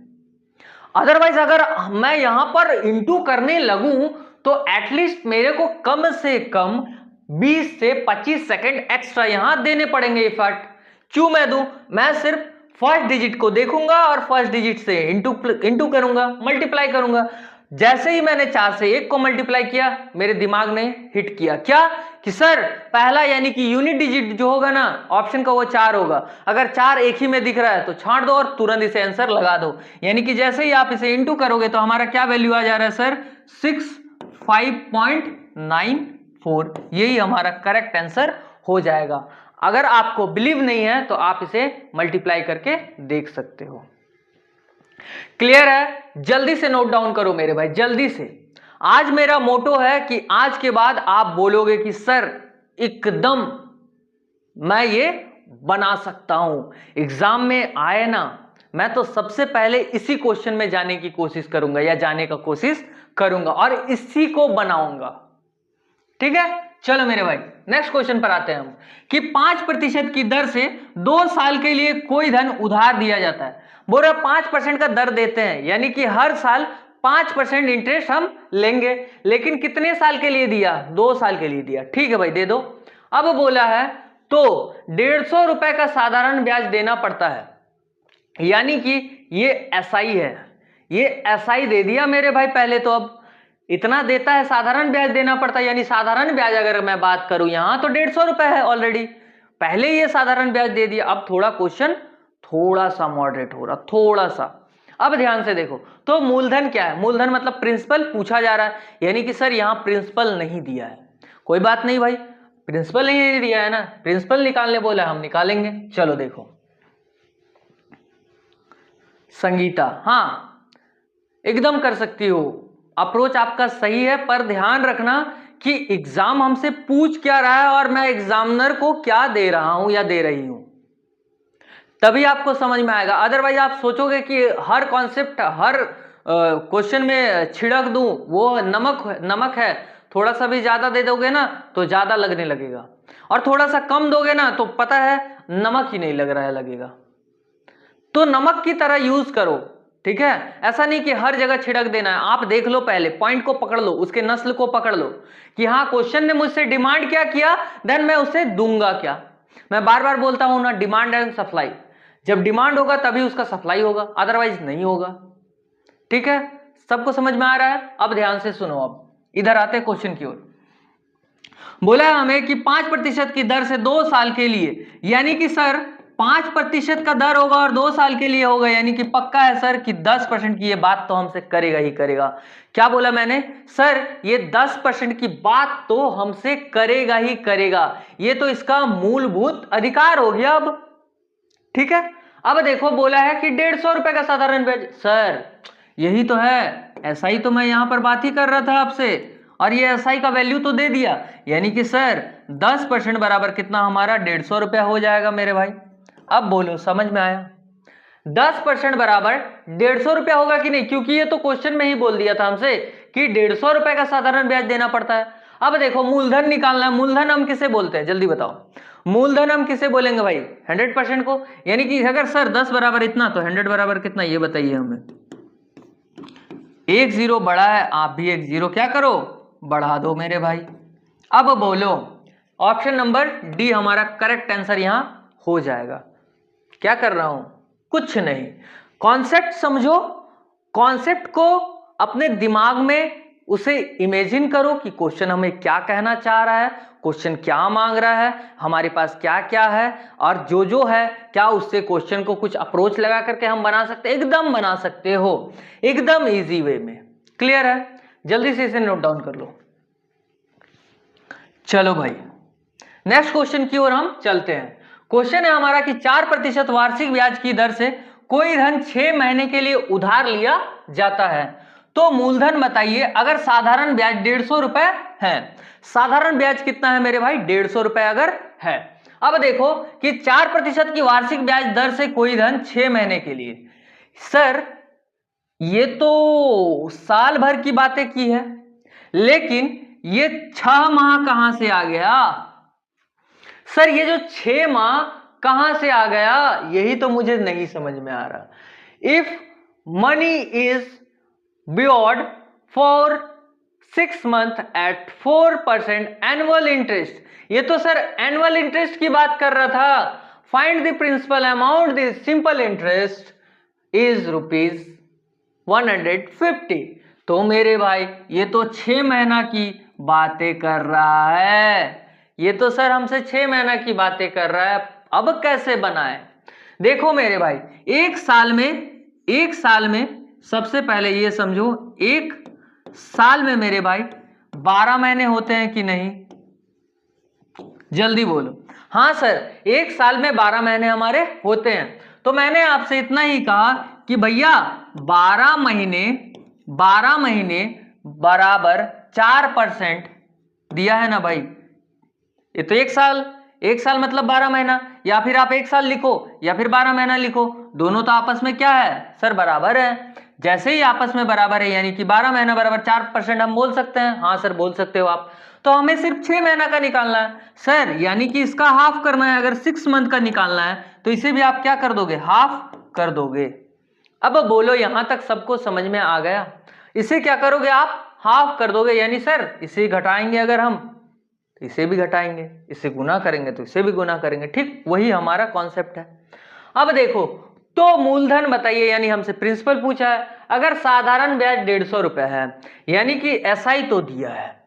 अदरवाइज अगर मैं यहां पर इंटू करने लगूं तो एटलीस्ट मेरे को कम से कम 20 से 25 सेकंड एक्स्ट्रा यहां देने पड़ेंगे एफर्ट। क्यों मैं दूं? मैं सिर्फ फर्स्ट डिजिट को देखूंगा और फर्स्ट डिजिट से इंटू करूंगा, मल्टीप्लाई करूंगा। जैसे ही मैंने 4 से 1 को मल्टीप्लाई किया, मेरे दिमाग ने हिट किया क्या कि सर पहला यानी कि यूनिट डिजिट जो होगा ना ऑप्शन का वो 4 होगा। अगर 4 एक ही में दिख रहा है तो छांट दो और तुरंत इसे आंसर लगा दो। यानी कि जैसे ही आप इसे इंटू करोगे तो हमारा क्या वैल्यू आ जा रहा है सर 65.94, यही हमारा करेक्ट आंसर हो जाएगा। अगर आपको बिलीव नहीं है तो आप इसे मल्टीप्लाई करके देख सकते हो। क्लियर है? जल्दी से नोट डाउन करो मेरे भाई, जल्दी से। आज मेरा मोटो है कि आज के बाद आप बोलोगे कि सर एकदम मैं ये बना सकता हूं, एग्जाम में आए ना मैं तो सबसे पहले इसी क्वेश्चन में जाने की कोशिश करूंगा या जाने का कोशिश करूंगा और इसी को बनाऊंगा। ठीक है, चलो मेरे भाई नेक्स्ट क्वेश्चन पर आते हैं हम कि 5% की दर से 2 साल के लिए कोई धन उधार दिया जाता है। बोल रहा 5% का दर देते हैं, यानी कि हर साल 5% इंटरेस्ट हम लेंगे। लेकिन कितने साल के लिए दिया? 2 साल के लिए दिया। ठीक है भाई, दे दो। अब बोला है तो 150 रुपए का साधारण ब्याज देना पड़ता है, यानी कि ये एसआई है, ये एसआई दे दिया मेरे भाई पहले। तो अब इतना देता है, साधारण ब्याज देना पड़ता है, यानी साधारण ब्याज अगर मैं बात करूं यहां तो 150 रुपए है ऑलरेडी, पहले ये साधारण ब्याज दे दिया। अब थोड़ा क्वेश्चन थोड़ा सा मॉडरेट हो रहा, थोड़ा सा। अब ध्यान से देखो, तो मूलधन क्या है? मूलधन मतलब प्रिंसिपल पूछा जा रहा है, यानी कि सर यहां प्रिंसिपल नहीं दिया है। कोई बात नहीं भाई, प्रिंसिपल नहीं दिया है ना, प्रिंसिपल निकालने बोला, हम निकालेंगे। चलो देखो संगीता, हाँ एकदम कर सकती हो, अप्रोच आपका सही है, पर ध्यान रखना कि एग्जाम हमसे पूछ क्या रहा है और मैं एग्जामिनर को क्या दे रहा हूं या दे रही हूं, तभी आपको समझ में आएगा। अदरवाइज आप सोचोगे कि हर कॉन्सेप्ट हर क्वेश्चन में छिड़क दूं, वो नमक है, थोड़ा सा भी ज्यादा दे दोगे ना तो ज्यादा लगने लगेगा, और थोड़ा सा कम दोगे ना तो पता है नमक ही नहीं लग रहा है, लगेगा। तो नमक की तरह यूज करो, ठीक है? ऐसा नहीं कि हर जगह छिड़क देना है। आप देख लो, पहले पॉइंट को पकड़ लो, उसके नस्ल को पकड़ लो कि हाँ क्वेश्चन ने मुझसे डिमांड क्या किया, देन मैं उसे दूंगा क्या। मैं बार बार बोलता हूं ना, डिमांड एंड सप्लाई, जब डिमांड होगा तभी उसका सप्लाई होगा, अदरवाइज नहीं होगा। ठीक है, सबको समझ में आ रहा है? अब ध्यान से सुनो, अब इधर आते क्वेश्चन की ओर। बोला है हमें कि 5% की दर से 2 साल के लिए, यानी कि सर 5% का दर होगा और 2 साल के लिए होगा, यानी कि पक्का है सर कि 10% की ये बात तो हमसे करेगा ही करेगा। क्या बोला मैंने? सर ये 10% की बात तो हमसे करेगा ही करेगा, ये तो इसका मूलभूत अधिकार हो गया अब। ठीक है, अब देखो बोला है कि 150 रुपए का साधारण ब्याज, सर यही तो है, एसआई तो मैं यहां पर बात ही कर रहा था आपसे, और ये एसआई का वैल्यू तो दे दिया, यानी कि सर 10% बराबर कितना हमारा 150 रुपया हो जाएगा मेरे भाई। अब बोलो समझ में आया? 10% बराबर 150 रुपया होगा कि नहीं, क्योंकि ये तो क्वेश्चन में ही बोल दिया था हमसे कि 150 रुपए का साधारण ब्याज देना पड़ता है। अब देखो मूलधन निकालना है, मूलधन हम किसे बोलते हैं जल्दी बताओ? मूलधन हम किसे बोलेंगे भाई? 100% को, यानी कि अगर सर 10 बराबर इतना तो 100 बराबर कितना, ये बताइए हमें। एक जीरो बड़ा है, आप भी एक जीरो क्या करो, बढ़ा दो मेरे भाई। अब बोलो, ऑप्शन नंबर डी हमारा करेक्ट आंसर यहां हो जाएगा। क्या कर रहा हूं? कुछ नहीं, कॉन्सेप्ट समझो, कॉन्सेप्ट को अपने दिमाग में उसे इमेजिन करो कि क्वेश्चन हमें क्या कहना चाह रहा है, क्वेश्चन क्या मांग रहा है, हमारे पास क्या क्या है, और जो है क्या उससे क्वेश्चन को कुछ अप्रोच लगा करके हम बना सकते, एकदम बना सकते हो, एकदम इजी वे में। क्लियर है? जल्दी से इसे नोट डाउन कर लो। चलो भाई नेक्स्ट क्वेश्चन की ओर हम चलते हैं। क्वेश्चन है हमारा कि 4% वार्षिक ब्याज की दर से कोई धन 6 महीने के लिए उधार लिया जाता है, तो मूलधन बताइए। अगर साधारण ब्याज 150 रुपए है, साधारण ब्याज कितना है मेरे भाई? 150 रुपए अगर है। अब देखो कि 4% की वार्षिक ब्याज दर से कोई धन 6 महीने के लिए, सर ये तो साल भर की बातें की है, लेकिन ये 6 माह कहां से आ गया? सर ये जो 6 माह कहां से आ गया, यही तो मुझे नहीं समझ में आ रहा। If money is borrowed for 6 month at 4% annual interest, ये तो सर एनुअल इंटरेस्ट की बात कर रहा था। Find the principal amount the simple interest is ₹150। तो मेरे भाई ये तो 6 महीना की बातें कर रहा है, ये तो सर हमसे 6 महीना की बातें कर रहा है। अब कैसे बनाए? देखो मेरे भाई, एक साल में सबसे पहले ये समझो, एक साल में मेरे भाई 12 महीने होते हैं कि नहीं? जल्दी बोलो। हाँ सर, एक साल में 12 महीने हमारे होते हैं। तो मैंने आपसे इतना ही कहा कि भैया 12 महीने बराबर 4% दिया है ना भाई, ये तो एक साल मतलब 12 महीना, या फिर आप एक साल लिखो या फिर 12 महीना लिखो, दोनों तो आपस में क्या है सर? बराबर है। जैसे ही आपस में बराबर है, यानी कि 12 महीना बराबर 4% हम बोल सकते हैं। हाँ सर बोल सकते हो आप। तो हमें सिर्फ 6 महीना का निकालना है सर, यानी कि इसका हाफ करना है। अगर 6 मंथ का निकालना है तो इसे भी आप क्या कर दोगे? हाफ कर दोगे। अब बोलो यहां तक सबको समझ में आ गया? इसे क्या करोगे आप, हाफ कर दोगे, यानी सर इसे घटाएंगे अगर हम तो इसे भी घटाएंगे, इसे गुना करेंगे तो इसे भी गुना करेंगे। ठीक वही हमारा कॉन्सेप्ट है। अब देखो, तो मूलधन बताइए, यानी हमसे प्रिंसिपल पूछा है। अगर साधारण ब्याज 150 रुपए है, यानी कि एसआई तो दिया है।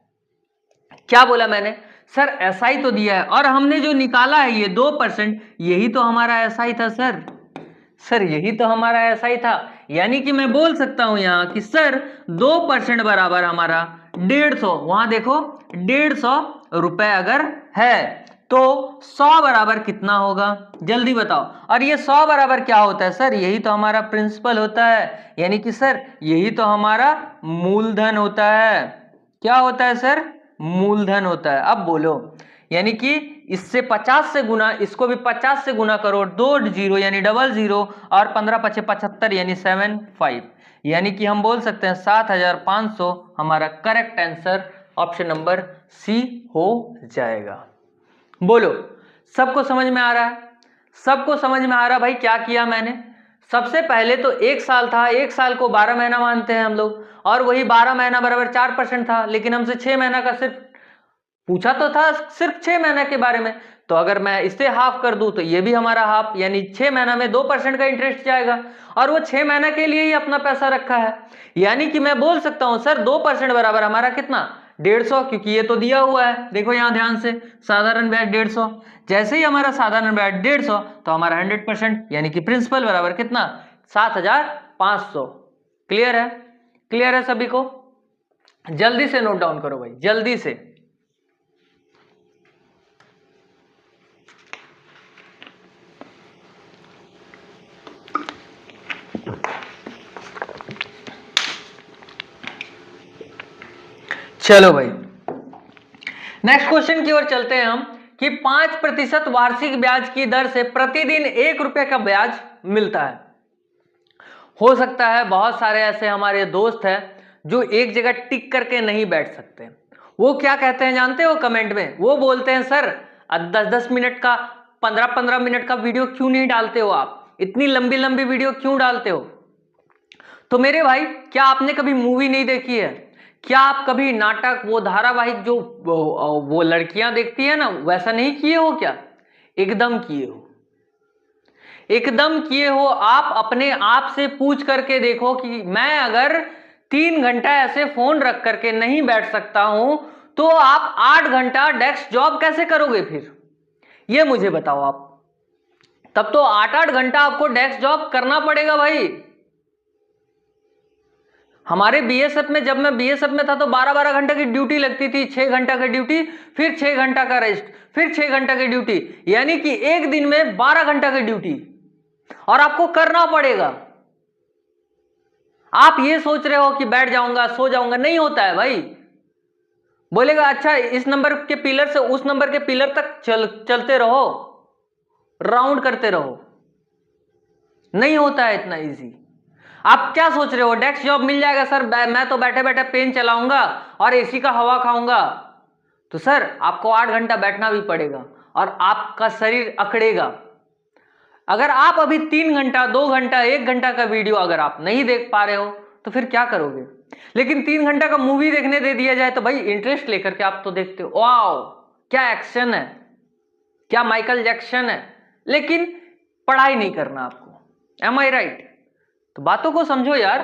क्या बोला मैंने सर, एसआई तो दिया है, और हमने जो निकाला है ये 2%, यही तो हमारा एसआई था सर यही तो हमारा एसआई था। यानी कि मैं बोल सकता हूं यहां कि सर 2% बराबर हमारा 150, वहां देखो 150 रुपए अगर है तो 100 बराबर कितना होगा, जल्दी बताओ। और ये 100 बराबर क्या होता है सर, यही तो हमारा प्रिंसिपल होता है, यानी कि सर यही तो हमारा मूलधन होता है। क्या होता है सर, मूलधन होता है। अब बोलो, यानी कि इससे 50 से गुना, इसको भी 50 से गुना करो, 2 जीरो यानी 00, और 15 पचे 75 यानी 75, यानी कि हम बोल सकते हैं 7500 हमारा correct answer option number C हो जाएगा। बोलो, सबको समझ में आ रहा है, सबको समझ में आ रहा भाई क्या किया मैंने। सबसे पहले तो 1 साल था, 1 साल को 12 महीना मानते हैं हम लोग, और वही 12 महीना बराबर 4% था, लेकिन हमसे 6 महीना का सिर्फ पूछा तो था, सिर्फ 6 महीना के बारे में। तो अगर मैं इसे हाफ कर दूं तो ये भी हमारा हाफ, यानी 6 महीना में 2% का इंटरेस्ट जाएगा, और वो 6 महीना के लिए ही अपना पैसा रखा है। यानी कि मैं बोल सकता हूं सर 2% बराबर हमारा कितना, 150, क्योंकि ये तो दिया हुआ है। देखो यहां ध्यान से, साधारण ब्याज 150, जैसे ही हमारा साधारण ब्याज 150 तो हमारा 100%, यानी कि प्रिंसिपल बराबर कितना, 7500। क्लियर है, क्लियर है सभी को? जल्दी से नोट डाउन करो भाई, जल्दी से। चलो भाई, नेक्स्ट क्वेश्चन की ओर चलते हैं हम, कि 5% वार्षिक ब्याज की दर से प्रतिदिन 1 रुपए का ब्याज मिलता है। हो सकता है बहुत सारे ऐसे हमारे दोस्त हैं जो एक जगह टिक करके नहीं बैठ सकते। वो क्या कहते हैं जानते हो कमेंट में, वो बोलते हैं सर 10-10 मिनट का, 15-15 मिनट का वीडियो क्यों नहीं डालते हो आप, इतनी लंबी लंबी वीडियो क्यों डालते हो। तो मेरे भाई, क्या आपने कभी मूवी नहीं देखी है, क्या आप कभी नाटक, वो धारावाहिक जो वो लड़कियां देखती है ना, वैसा नहीं किए हो क्या? एकदम किए हो, एकदम किए हो। आप अपने आप से पूछ करके देखो कि मैं अगर 3 घंटा ऐसे फोन रख करके नहीं बैठ सकता हूं, तो आप 8 घंटा डेस्क जॉब कैसे करोगे फिर, ये मुझे बताओ आप। तब तो 8-8 घंटा आपको डेस्क जॉब करना पड़ेगा भाई। हमारे बीएसएफ में, जब मैं बीएसएफ में था तो 12-12 घंटे की ड्यूटी लगती थी, 6 घंटा की ड्यूटी, फिर 6 घंटा का रेस्ट, फिर 6 घंटा की ड्यूटी, यानी कि एक दिन में 12 घंटा की ड्यूटी, और आपको करना पड़ेगा। आप ये सोच रहे हो कि बैठ जाऊंगा, सो जाऊंगा, नहीं होता है भाई। बोलेगा अच्छा इस नंबर के पिलर से उस नंबर के पिलर तक चलते रहो, राउंड करते रहो, नहीं होता है इतना इजी। आप क्या सोच रहे हो डेस्क जॉब मिल जाएगा सर, मैं तो बैठे बैठे पेन चलाऊंगा और एसी का हवा खाऊंगा। तो सर आपको 8 घंटा बैठना भी पड़ेगा और आपका शरीर अकड़ेगा। अगर आप अभी 3 घंटा, 2 घंटा, 1 घंटा का वीडियो अगर आप नहीं देख पा रहे हो तो फिर क्या करोगे। लेकिन 3 घंटा का मूवी देखने दे दिया जाए तो भाई इंटरेस्ट लेकर के आप तो देखते हो, वाओ क्या एक्शन है, क्या माइकल जैक्सन है, लेकिन पढ़ाई नहीं करना आपको। एम आई राइट? तो बातों को समझो यार।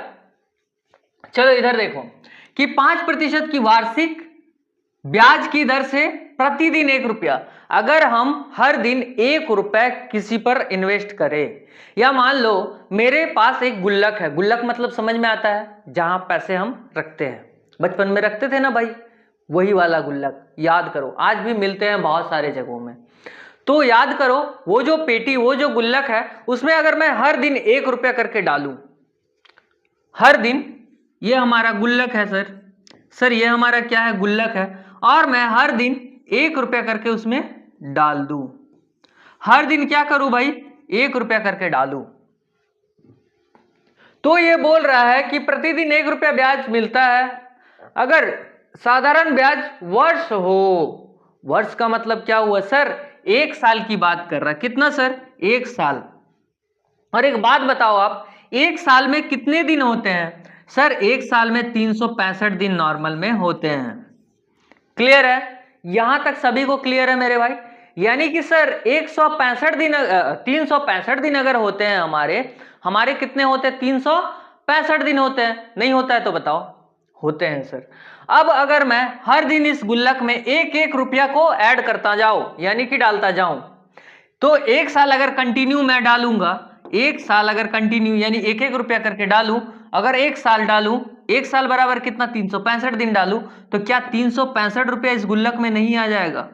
चलो इधर देखो कि 5% की वार्षिक ब्याज की दर से प्रतिदिन 1 रुपया, अगर हम हर दिन 1 रुपए किसी पर इन्वेस्ट करें, या मान लो मेरे पास एक गुल्लक है, गुल्लक मतलब समझ में आता है जहां पैसे हम रखते हैं, बचपन में रखते थे ना भाई, वही वाला गुल्लक याद करो, आज भी मिलते हैं बहुत सारे जगहों में। तो याद करो वो जो पेटी, वो जो गुल्लक है, उसमें अगर मैं हर दिन 1 रुपया करके डालूं, हर दिन, ये हमारा गुल्लक है सर ये हमारा क्या है, गुल्लक है, और मैं हर दिन 1 रुपया करके उसमें डाल दूं, हर दिन क्या करूं भाई, 1 रुपया करके डालूं, तो ये बोल रहा है कि प्रतिदिन 1 रुपया ब्याज मिलता है। अगर साधारण ब्याज वर्ष हो, वर्ष का मतलब क्या हुआ सर, 1 साल की बात कर रहा है, कितना सर, 1 साल। और एक बात बताओ आप, 1 साल में कितने दिन होते हैं, सर एक साल में 365 दिन नॉर्मल में होते हैं। क्लियर है? यहां तक सभी को क्लियर है मेरे भाई? यानी कि सर 165 दिन 365 दिन अगर होते हैं हमारे कितने होते हैं? 365 दिन होते हैं। नहीं होता है तो बताओ? होते हैं सर। अब अगर मैं हर दिन इस गुल्लक में एक एक रुपया को ऐड करता जाऊं यानी कि डालता जाऊं, तो एक साल अगर कंटिन्यू मैं डालूंगा, एक साल अगर कंटिन्यू यानी एक एक रुपया करके डालूं, अगर एक साल डालूं, एक साल बराबर कितना? 365 दिन डालूं, तो क्या 365 रुपया इस गुल्लक में नहीं आ जाएगा?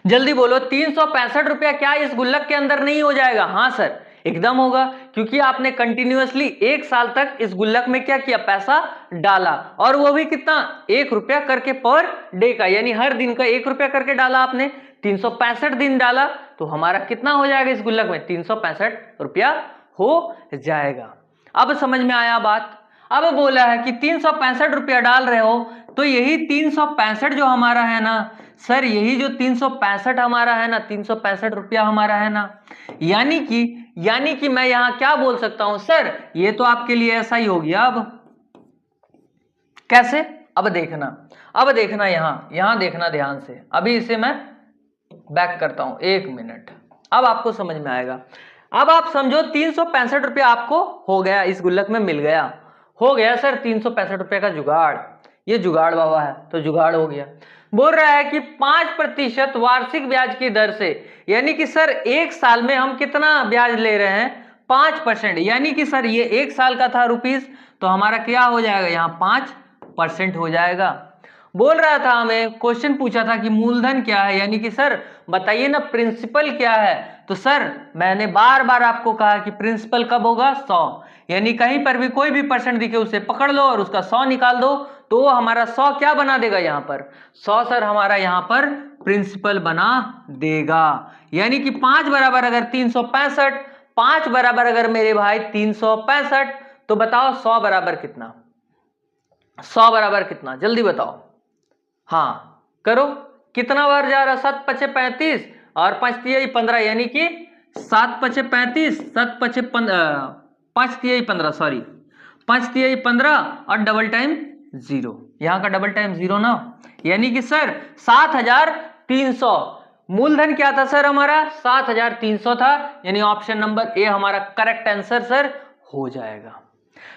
जल्दी बोलो, 365 रुपया क्या इस गुल्लक के अंदर नहीं हो जाएगा? हाँ सर, एकदम होगा, क्योंकि आपने कंटिन्यूअसली एक साल तक इस गुल्लक में क्या किया? पैसा डाला, और वो भी कितना? 1 रुपया करके पर डे का, यानी हर दिन का 1 रुपया करके डाला आपने। 365 दिन डाला तो हमारा कितना हो जाएगा इस गुल्लक में? 365 रुपया हो जाएगा। अब समझ में आया बात? अब बोला है कि 365 रुपया डाल रहे हो, तो यही 365 जो हमारा है ना सर, यही जो 365 हमारा है ना, 365 रुपया हमारा है ना, यानी कि मैं यहां क्या बोल सकता हूं सर? ये तो आपके लिए ऐसा ही हो गया। अब कैसे? अब देखना यहां देखना ध्यान से। अभी इसे मैं बैक करता हूं, 1 मिनट, अब आपको समझ में आएगा। अब आप समझो 365 रुपया आपको हो गया, इस गुल्लक में मिल गया, हो गया सर 365 रुपये का जुगाड़। ये जुगाड़ बाबा है तो जुगाड़ हो गया। बोल रहा है कि 5% वार्षिक ब्याज की दर से, यानी कि सर एक साल में हम कितना ब्याज ले रहे हैं? 5%, यानी कि सर ये एक साल का था रुपीस, तो हमारा क्या हो जाएगा? यहाँ 5% हो जाएगा। बोल रहा था, हमें क्वेश्चन पूछा था कि मूलधन क्या है, यानी कि सर बताइए ना प्रिंसिपल क्या है। तो सर मैंने बार बार आपको कहा कि प्रिंसिपल कब होगा? 100, यानी कहीं पर भी कोई भी परसेंट दिखे उसे पकड़ लो और उसका 100 निकाल दो, तो हमारा 100 क्या बना देगा यहाँ पर? 100 सर हमारा यहाँ पर प्रिंसिपल बना देगा। यानी कि 5 बराबर अगर 365, 5 बराबर अगर मेरे भाई 365, तो बताओ 100 बराबर कितना? 100 बराबर कितना? जल्दी बताओ। हाँ करो, कितना बार जा रहा? 7 पचे 35 और 5 तिहाई 15, यानी कि 7 पचे 35, 7 पचे 5 तिहाई 15, सॉरी 5 तिहाई 15 और डबल टाइम 0, यहां का डबल टाइम 0 ना, यानी कि सर 7300। मूलधन क्या था सर हमारा? 7300 था, यानी ऑप्शन नंबर ए हमारा करेक्ट आंसर सर हो जाएगा।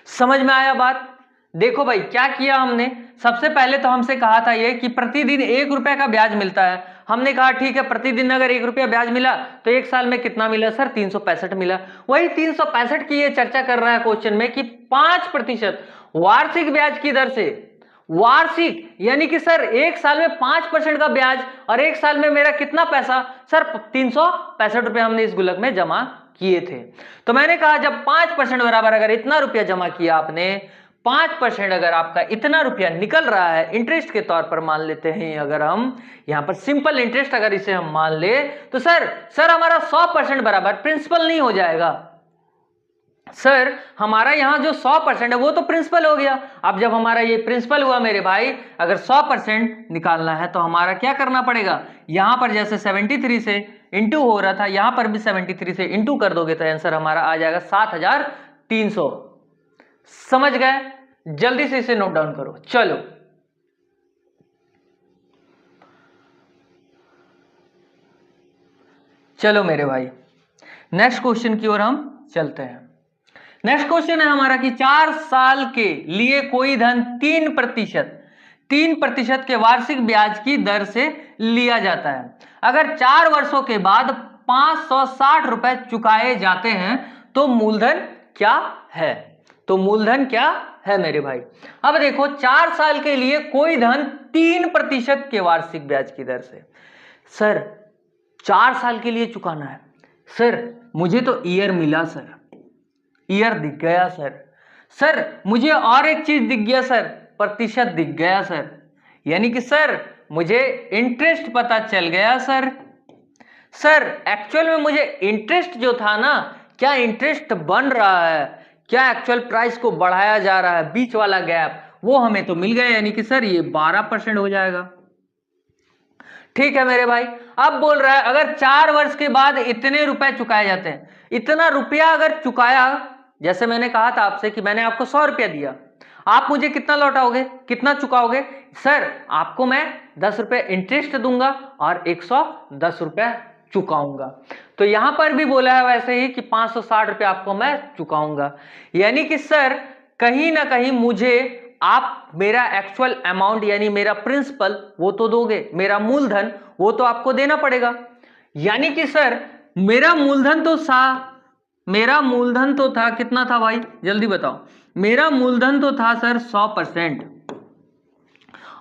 समझ में आया बात? देखो भाई क्या किया हमने, सबसे पहले तो हमसे कहा था ये कि प्रतिदिन 1 रुपए का ब्याज मिलता है। हमने कहा ठीक है, प्रतिदिन अगर 1 रुपया ब्याज मिला तो एक साल में कितना मिला सर? 365 मिला। वही 365 की ये चर्चा कर रहा है क्वेश्चन में कि 5% वार्षिक ब्याज की दर से, वार्षिक यानी कि सर एक साल में 5% का ब्याज, और एक साल में मेरा कितना पैसा सर? 365 रुपए हमने इस गुल्लक में जमा किए थे। तो मैंने कहा जब 5% बराबर अगर इतना रुपया जमा किया आपने, 5% अगर आपका इतना रुपया निकल रहा है इंटरेस्ट के तौर पर, मान लेते हैं अगर हम यहां पर सिंपल इंटरेस्ट अगर इसे हम मान ले, तो सर हमारा 100% बराबर प्रिंसिपल नहीं हो जाएगा? सर हमारा यहां जो 100% है वो तो प्रिंसिपल हो गया। अब जब हमारा ये प्रिंसिपल हुआ मेरे भाई, अगर 100% निकालना है तो हमारा क्या करना पड़ेगा? यहां पर जैसे 73 से इंटू हो रहा था, यहां पर भी 73 से इंटू कर दोगे तो आंसर हमारा आ जाएगा 7300। समझ गए? जल्दी से इसे नोट डाउन करो। चलो मेरे भाई नेक्स्ट क्वेश्चन की ओर हम चलते हैं। नेक्स्ट क्वेश्चन है हमारा कि 4 साल के लिए कोई धन 3% के वार्षिक ब्याज की दर से लिया जाता है। अगर 4 वर्षों के बाद 560 रुपए चुकाए जाते हैं तो मूलधन क्या है? तो मूलधन क्या है मेरे भाई? अब देखो 4 साल के लिए कोई धन 3% के वार्षिक ब्याज की दर से, सर 4 साल के लिए चुकाना है। सर मुझे तो ईयर मिला सर, ईयर दिख गया सर मुझे और एक चीज दिख गया सर, प्रतिशत दिख गया सर, यानी कि सर मुझे इंटरेस्ट पता चल गया सर एक्चुअल में मुझे इंटरेस्ट जो था ना, क्या इंटरेस्ट बन रहा है, क्या एक्चुअल प्राइस को बढ़ाया जा रहा है, बीच वाला गैप वो हमें तो मिल गया, यानी कि सर ये 12% हो जाएगा। ठीक है मेरे भाई। अब बोल रहा है अगर 4 वर्ष के बाद इतने रुपए चुकाए जाते हैं, इतना रुपया अगर चुकाया जैसे मैंने कहा था आपसे कि मैंने आपको 100 रुपया दिया, आप मुझे कितना लौटाओगे, कितना चुकाओगे? सर आपको मैं 10 रुपये इंटरेस्ट दूंगा और 110 रुपया चुकाऊंगा। तो यहां पर भी बोला है वैसे ही कि 560 रुपया आपको मैं चुकाऊंगा। यानी कि सर कहीं ना कहीं मुझे आप मेरा एक्चुअल अमाउंट यानी मेरा प्रिंसिपल वो तो दोगे, मेरा मूलधन वो तो आपको देना पड़ेगा। यानी कि सर मेरा मूलधन तो था कितना था भाई, जल्दी बताओ। मेरा मूलधन तो था सर 100%,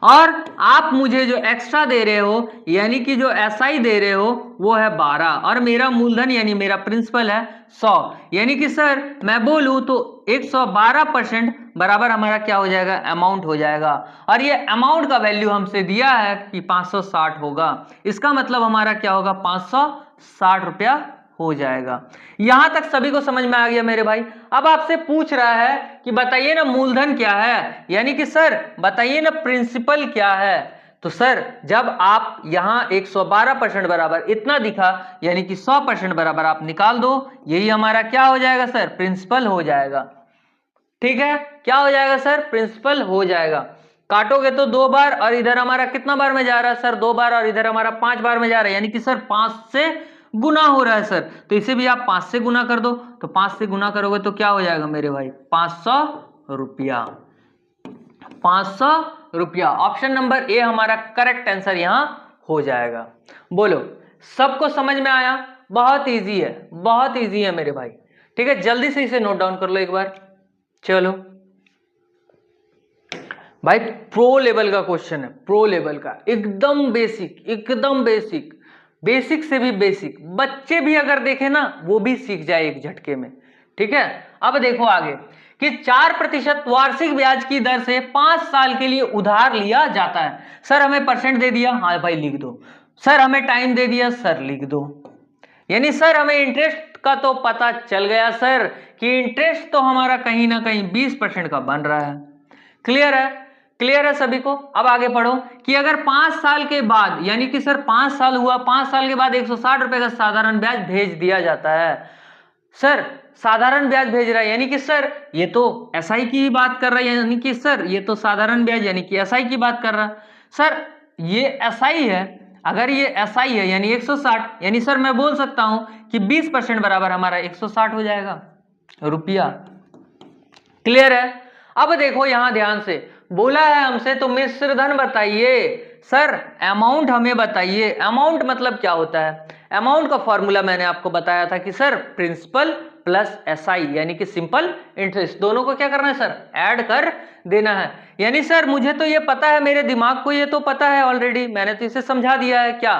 और आप मुझे जो एक्स्ट्रा दे रहे हो यानी कि जो एसआई दे रहे हो वो है 12, और मेरा मूलधन यानी मेरा प्रिंसिपल है 100। यानी कि सर मैं बोलूं तो 112% बराबर हमारा क्या हो जाएगा, अमाउंट हो जाएगा। और ये अमाउंट का वैल्यू हमसे दिया है कि 560 होगा, इसका मतलब हमारा क्या होगा, 560 रुपया हो जाएगा। यहां तक सभी को समझ में आ गया मेरे भाई। अब आपसे पूछ रहा है कि बताइए ना मूलधन क्या है, यानी कि सर बताइए ना प्रिंसिपल क्या है। तो सर जब आप यहां 112% बराबर इतना दिखा यानी कि 100% बराबर आप निकाल दो, यही हमारा क्या हो जाएगा सर, प्रिंसिपल हो जाएगा। ठीक है, क्या हो जाएगा सर, प्रिंसिपल हो जाएगा। काटोगे तो 2 बार, और इधर हमारा कितना बार में जा रहा है सर, 2 बार, और इधर हमारा 5 बार में जा रहा है, यानी कि सर 5 से गुना हो रहा है सर। तो इसे भी आप 5 से गुना कर दो, तो 5 से गुना करोगे तो क्या हो जाएगा मेरे भाई, 500 रुपया। 500 रुपया, ऑप्शन नंबर ए हमारा करेक्ट आंसर यहां हो जाएगा। बोलो सबको समझ में आया? बहुत इजी है, बहुत इजी है मेरे भाई। ठीक है, जल्दी से इसे नोट डाउन कर लो एक बार। चलो भाई प्रो लेवल का क्वेश्चन है, प्रो लेवल का, एकदम बेसिक, एकदम बेसिक, बेसिक से भी बेसिक, बच्चे भी अगर देखे ना वो भी सीख जाए एक झटके में। ठीक है, अब देखो आगे कि 4% वार्षिक ब्याज की दर से 5 साल के लिए उधार लिया जाता है। सर हमें परसेंट दे दिया, हाँ भाई लिख दो। सर हमें टाइम दे दिया, सर लिख दो। यानी सर हमें इंटरेस्ट का तो पता चल गया सर कि इंटरेस्ट तो हमारा कहीं ना कहीं 20% का बन रहा है। क्लियर है, क्लियर है सभी को? अब आगे पढ़ो कि अगर 5 साल के बाद, यानी कि सर 5 साल हुआ, 5 साल के बाद 160 रुपए का साधारण ब्याज भेज दिया जाता है। सर साधारण ब्याज भेज रहा है, यानी कि सर ये तो एसआई की ही बात कर रहा है, यानी कि सर ये तो साधारण ब्याज यानी कि एसआई की बात कर रहा है। सर ये एसआई है, अगर ये एसआई है यानी 160, यानी सर मैं बोल सकता हूं कि 20% बराबर हमारा 160 हो जाएगा रुपया। क्लियर है? अब देखो यहां ध्यान से बोला है हमसे तो मिश्र धन बताइए। सर अमाउंट हमें बताइए। अमाउंट मतलब क्या होता है? अमाउंट का फॉर्मूला मैंने आपको बताया था कि सर प्रिंसिपल प्लस एसआई यानी कि सिंपल इंटरेस्ट, दोनों को क्या करना है सर, ऐड कर देना है। यानी सर मुझे तो ये पता है, मेरे दिमाग को ये तो पता है ऑलरेडी, मैंने तो इसे समझा दिया है। क्या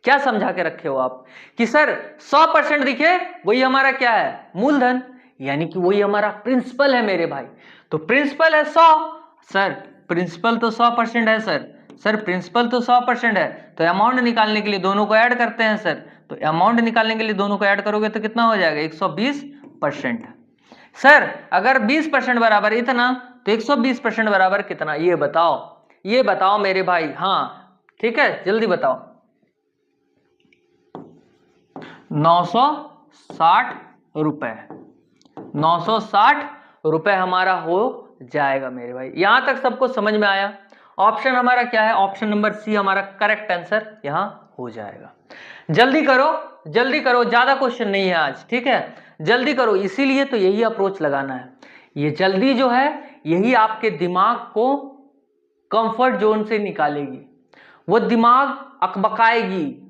क्या समझा के रखे हो आप कि सर 100% दिखे वही हमारा क्या है, मूलधन, यानी कि वही हमारा प्रिंसिपल है मेरे भाई। तो प्रिंसिपल है 100, सर प्रिंसिपल तो 100% है सर, सर प्रिंसिपल तो 100% है, तो अमाउंट निकालने के लिए दोनों को ऐड करते हैं सर। तो अमाउंट निकालने के लिए दोनों को ऐड करोगे तो कितना हो जाएगा, 120%। सर अगर 20% बराबर इतना तो 120% बराबर कितना, ये बताओ, ये बताओ मेरे भाई। हाँ ठीक है, जल्दी बताओ। 960 रुपए, 960 रुपए हमारा हो जाएगा मेरे भाई। यहां तक सबको समझ में आया? ऑप्शन हमारा क्या है, ऑप्शन नंबर सी हमारा करेक्ट आंसर यहां हो जाएगा। जल्दी करो, जल्दी करो, ज्यादा क्वेश्चन नहीं है आज। ठीक है, जल्दी करो, इसीलिए तो यही अप्रोच लगाना है। ये जल्दी जो है यही आपके दिमाग को कंफर्ट जोन से निकालेगी। वो दिमाग अकबकाएगी,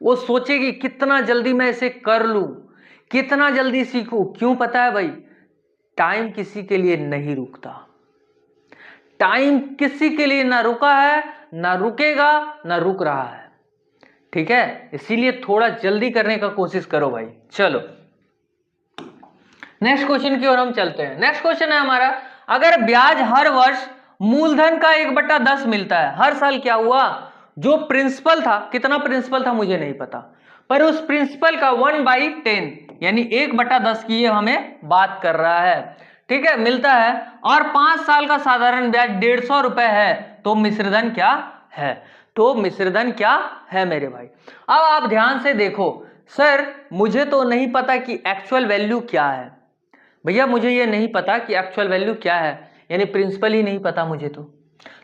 वो सोचेगी कितना जल्दी मैं इसे कर लूं, कितना जल्दी सीखूं। क्यों पता है भाई, टाइम किसी के लिए नहीं रुकता, टाइम किसी के लिए ना रुका है, ना रुकेगा, ना रुक रहा है। ठीक है, इसीलिए थोड़ा जल्दी करने का कोशिश करो भाई। चलो नेक्स्ट क्वेश्चन की ओर हम चलते हैं। नेक्स्ट क्वेश्चन है हमारा, अगर ब्याज हर वर्ष मूलधन का 1/10 मिलता है, हर साल क्या हुआ, जो प्रिंसिपल था, कितना प्रिंसिपल था मुझे नहीं पता, पर उस प्रिंसिपल का 1/10 यानी 1/10 की ये हमें बात कर रहा है। ठीक है, मिलता है, और 5 साल का साधारण ब्याज 150 रुपए है, तो मिश्रधन क्या है, तो मिश्रधन क्या है मेरे भाई। अब आप ध्यान से देखो, सर मुझे तो नहीं पता कि एक्चुअल वैल्यू क्या है, भैया मुझे ये नहीं पता कि एक्चुअल वैल्यू क्या है, यानी प्रिंसिपल ही नहीं पता मुझे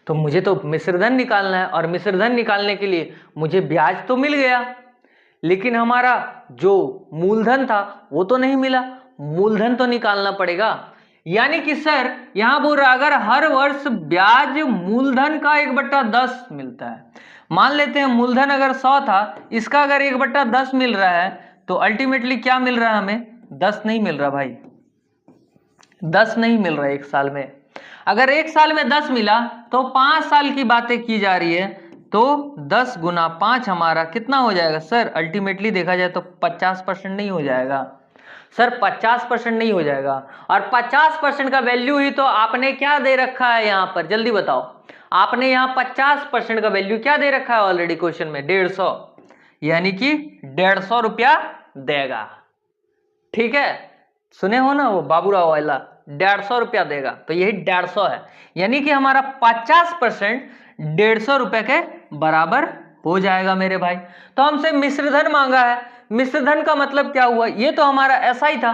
तो मुझे तो मिश्रधन निकालना है, और मिश्रधन निकालने के लिए मुझे ब्याज तो मिल गया, लेकिन हमारा जो मूलधन था वो तो नहीं मिला, मूलधन तो निकालना पड़ेगा। यानी कि सर यहां बोल रहा अगर हर वर्ष ब्याज मूलधन का 1/10 मिलता है, मान लेते हैं मूलधन अगर 100 था, इसका अगर 1/10 मिल रहा है, तो अल्टीमेटली क्या मिल रहा है हमें? 10 नहीं मिल रहा भाई, 10 नहीं मिल रहा है एक साल में। अगर एक साल में 10 मिला तो 5 साल की बातें की जा रही है, तो 10 गुना 5 हमारा कितना हो जाएगा सर? अल्टीमेटली देखा जाए तो 50% नहीं हो जाएगा सर, 50% नहीं हो जाएगा। और 50% का वैल्यू ही तो आपने क्या दे रखा है यहाँ पर, जल्दी बताओ। आपने यहाँ 50% का वैल्यू क्या दे रखा है ऑलरेडी क्वेश्चन में? 150, यानी कि 150 रुपया देगा। ठीक है, सुने हो ना वो बाबूराव वाला, 150 रुपया देगा, तो यही 150 है, यानी कि हमारा 50% 150 रुपए के बराबर हो जाएगा मेरे भाई। तो हमसे मिश्रधन मांगा है, मिश्रधन का मतलब क्या हुआ? ये तो हमारा ऐसा ही था,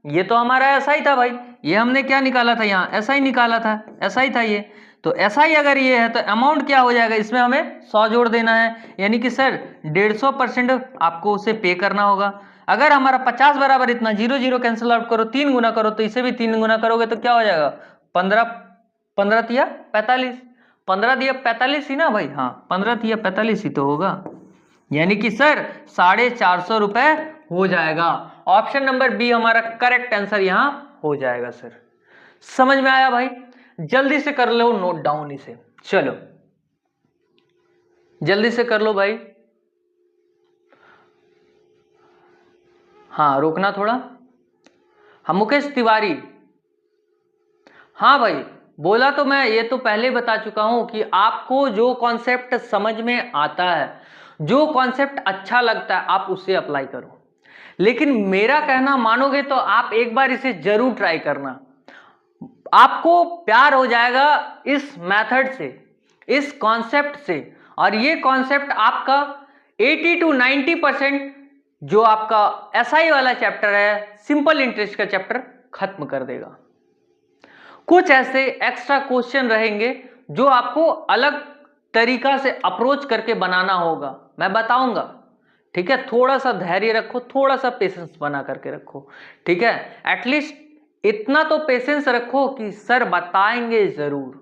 ये तो हमारा ऐसा ही था भाई, ये हमने क्या निकाला था यहाँ? ऐसा ही निकाला था, ऐसा ही था ये। तो ऐसा ही अगर ये है तो अमाउंट क्या हो जाएगा? इसमें हमें 100 जोड़ देना है, यानी कि सर 150% आपको उसे पे करना होगा। अगर हमारा 50 बराबर इतना, 0 0 कैंसिल आउट करो, 3 गुना करो, तो इसे भी 3 गुना करोगे तो क्या हो जाएगा? 15 15 तिया 45, 15 दिया 45 ही ना भाई? हाँ 15 तिया 45 ही तो होगा, यानी कि सर 450 रुपए हो जाएगा। ऑप्शन नंबर बी हमारा करेक्ट आंसर यहां हो जाएगा सर। समझ में आया भाई? जल्दी से कर लो नोट डाउन इसे, चलो जल्दी से कर लो भाई। हाँ रोकना थोड़ा। हाँ मुकेश तिवारी, हाँ भाई बोला तो मैं ये तो पहले बता चुका हूं कि आपको जो कॉन्सेप्ट समझ में आता है, जो कॉन्सेप्ट अच्छा लगता है, आप उसे अप्लाई करो। लेकिन मेरा कहना मानोगे तो आप एक बार इसे जरूर ट्राई करना, आपको प्यार हो जाएगा इस मेथड से, इस कॉन्सेप्ट से। और ये कॉन्सेप्ट आपका 80 to 90% जो आपका एसआई वाला चैप्टर है, सिंपल इंटरेस्ट का चैप्टर, खत्म कर देगा। कुछ ऐसे एक्स्ट्रा क्वेश्चन रहेंगे जो आपको अलग तरीका से अप्रोच करके बनाना होगा, मैं बताऊंगा। ठीक है, थोड़ा सा धैर्य रखो, थोड़ा सा पेशेंस बना करके रखो। ठीक है, एटलीस्ट इतना तो पेशेंस रखो कि सर बताएंगे जरूर।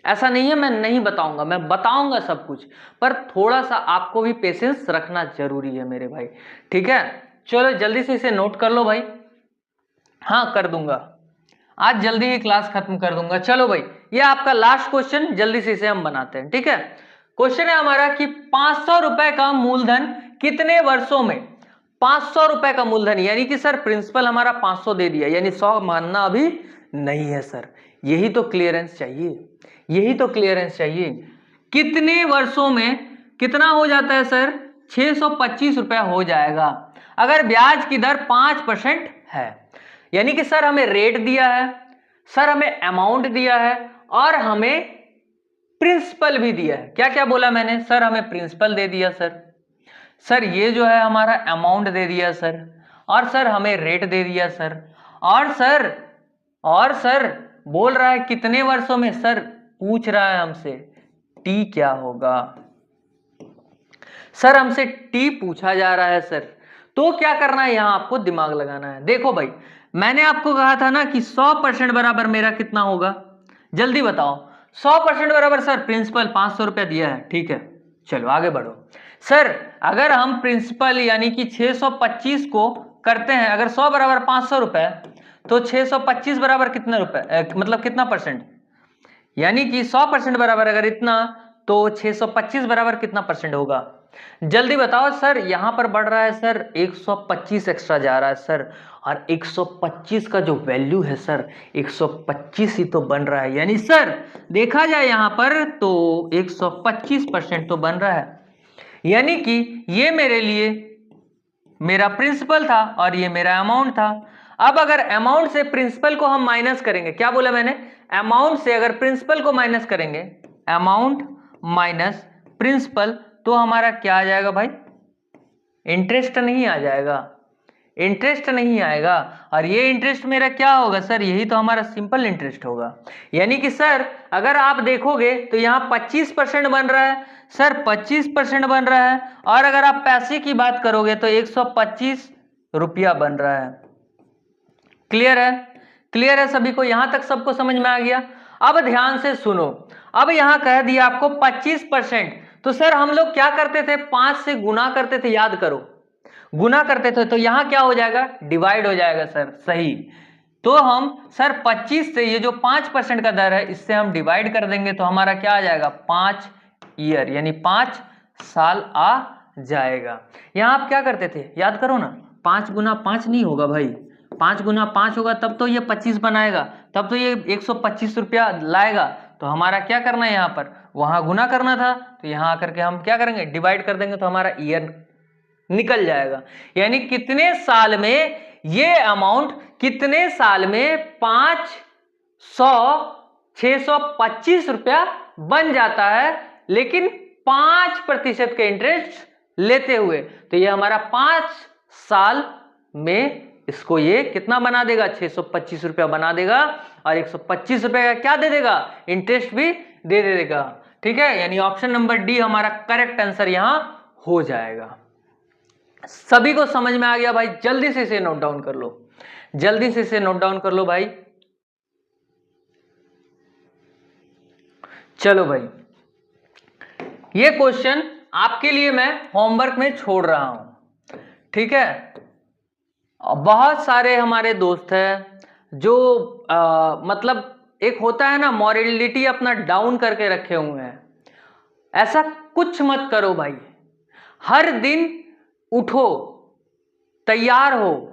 ऐसा नहीं है मैं नहीं बताऊंगा, मैं बताऊंगा सब कुछ, पर थोड़ा सा आपको भी पेशेंस रखना जरूरी है मेरे भाई। ठीक है, चलो जल्दी से इसे नोट कर लो भाई। हाँ कर दूंगा, आज जल्दी ही क्लास खत्म कर दूंगा। चलो भाई, ये आपका लास्ट क्वेश्चन, जल्दी से इसे हम बनाते हैं। ठीक है, क्वेश्चन है हमारा कि 500 रुपए का मूलधन कितने वर्षों में? 500 रुपए का मूलधन, यानी कि सर प्रिंसिपल हमारा 500 दे दिया, यानी 100 मानना अभी नहीं है सर। यही तो क्लियरेंस चाहिए, यही तो क्लियरेंस चाहिए। कितने वर्षों में कितना हो जाता है सर? 625 रुपए हो जाएगा अगर ब्याज की दर 5% है। यानी कि सर हमें रेट दिया है, सर हमें अमाउंट दिया है, और हमें प्रिंसिपल भी दिया है। क्या क्या बोला मैंने? सर हमें प्रिंसिपल दे दिया सर ये जो है हमारा अमाउंट दे दिया सर, और सर हमें रेट दे दिया सर, और सर बोल रहा है कितने वर्षों में? सर पूछ रहा है हमसे टी क्या होगा, सर हमसे टी पूछा जा रहा है सर। तो क्या करना है यहां? आपको दिमाग लगाना है। देखो भाई, मैंने आपको कहा था ना कि 100% बराबर मेरा कितना होगा? जल्दी बताओ। 100% बराबर सर प्रिंसिपल 500 रुपया दिया है। ठीक है, चलो आगे बढ़ो। सर अगर हम प्रिंसिपल यानी कि 625 को करते हैं, अगर 100 बराबर 500 रुपए, तो 625 बराबर कितने रुपए, मतलब कितना परसेंट? यानी कि 100% बराबर अगर इतना, तो 625 बराबर कितना परसेंट होगा? जल्दी बताओ सर। यहां पर बढ़ रहा है सर, 125 एक्स्ट्रा जा रहा है सर, और 125 का जो वैल्यू है सर 125 ही तो बन रहा है, यानी सर देखा जाए यहां पर तो 125% तो बन रहा है। यानी कि ये मेरे लिए मेरा प्रिंसिपल था और ये मेरा अमाउंट था। अब अगर अमाउंट से प्रिंसिपल को हम माइनस करेंगे, क्या बोला मैंने? अमाउंट से अगर प्रिंसिपल को माइनस करेंगे, अमाउंट माइनस प्रिंसिपल, तो हमारा क्या आ जाएगा भाई? इंटरेस्ट नहीं आ जाएगा। इंटरेस्ट नहीं आएगा। और ये इंटरेस्ट मेरा क्या होगा सर, यही तो हमारा सिंपल इंटरेस्ट होगा। यानी कि सर अगर आप देखोगे तो यहाँ 25% बन रहा है सर, 25% बन रहा है। और अगर आप पैसे की बात करोगे तो 125 रुपया बन रहा है। क्लियर है? क्लियर है सभी को? यहां तक सबको समझ में आ गया? अब ध्यान से सुनो, अब यहां कह दिया आपको 25%, तो सर हम लोग क्या करते थे, 5 से गुना करते थे, याद करो, गुना करते थे, तो यहां क्या हो जाएगा, डिवाइड हो जाएगा सर, सही। तो हम सर 25 से ये जो 5% का दर है इससे हम डिवाइड कर देंगे तो हमारा क्या आ जाएगा, 5 ईयर, यानी 5 साल आ जाएगा। यहां आप क्या करते थे, याद करो ना, 5 गुना 5 नहीं होगा भाई, 5 गुना 5 होगा तब तो ये 25 बनाएगा, तब तो ये 125 रुपया लाएगा। तो हमारा क्या करना है, यहाँ पर वहां गुना करना था, तो यहां आकर के हम क्या करेंगे, डिवाइड कर देंगे तो हमारा ईयर निकल जाएगा। यानी कितने साल में ये अमाउंट, कितने साल में 625 रुपया बन जाता है, लेकिन 5% के इंटरेस्ट लेते हुए। तो ये हमारा 5 साल में इसको ये कितना बना देगा, 625 रुपया बना देगा, और 125 रुपए का क्या दे देगा, इंटरेस्ट भी दे देगा। ठीक है, यानी ऑप्शन नंबर डी हमारा करेक्ट आंसर यहां हो जाएगा। सभी को समझ में आ गया भाई? जल्दी से इसे नोट डाउन कर लो, जल्दी से इसे नोट डाउन कर लो भाई। चलो भाई, ये क्वेश्चन आपके लिए मैं होमवर्क में छोड़ रहा हूं, ठीक है। बहुत सारे हमारे दोस्त हैं जो मतलब एक होता है ना, मॉरलिटी अपना डाउन करके रखे हुए हैं। ऐसा कुछ मत करो भाई, हर दिन उठो, तैयार हो,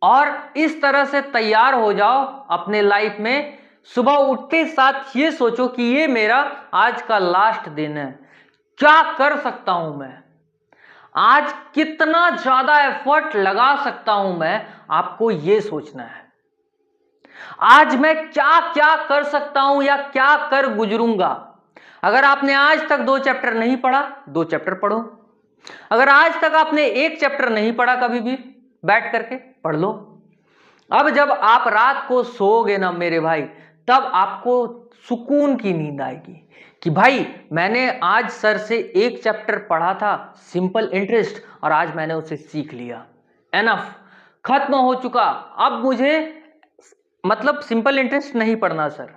और इस तरह से तैयार हो जाओ अपने लाइफ में। सुबह उठते साथ ये सोचो कि ये मेरा आज का लास्ट दिन है, क्या कर सकता हूं मैं आज, कितना ज्यादा एफर्ट लगा सकता हूं मैं, आपको यह सोचना है। आज मैं क्या क्या कर सकता हूं या क्या कर गुजरूंगा। अगर आपने आज तक 2 चैप्टर नहीं पढ़ा, 2 चैप्टर पढ़ो। अगर आज तक आपने 1 चैप्टर नहीं पढ़ा, कभी भी बैठ करके पढ़ लो। अब जब आप रात को सोओगे ना मेरे भाई, तब आपको सुकून की नींद आएगी कि भाई मैंने आज सर से 1 चैप्टर पढ़ा था, सिंपल इंटरेस्ट, और आज मैंने उसे सीख लिया, एनफ, खत्म हो चुका। अब मुझे मतलब सिंपल इंटरेस्ट नहीं पढ़ना सर,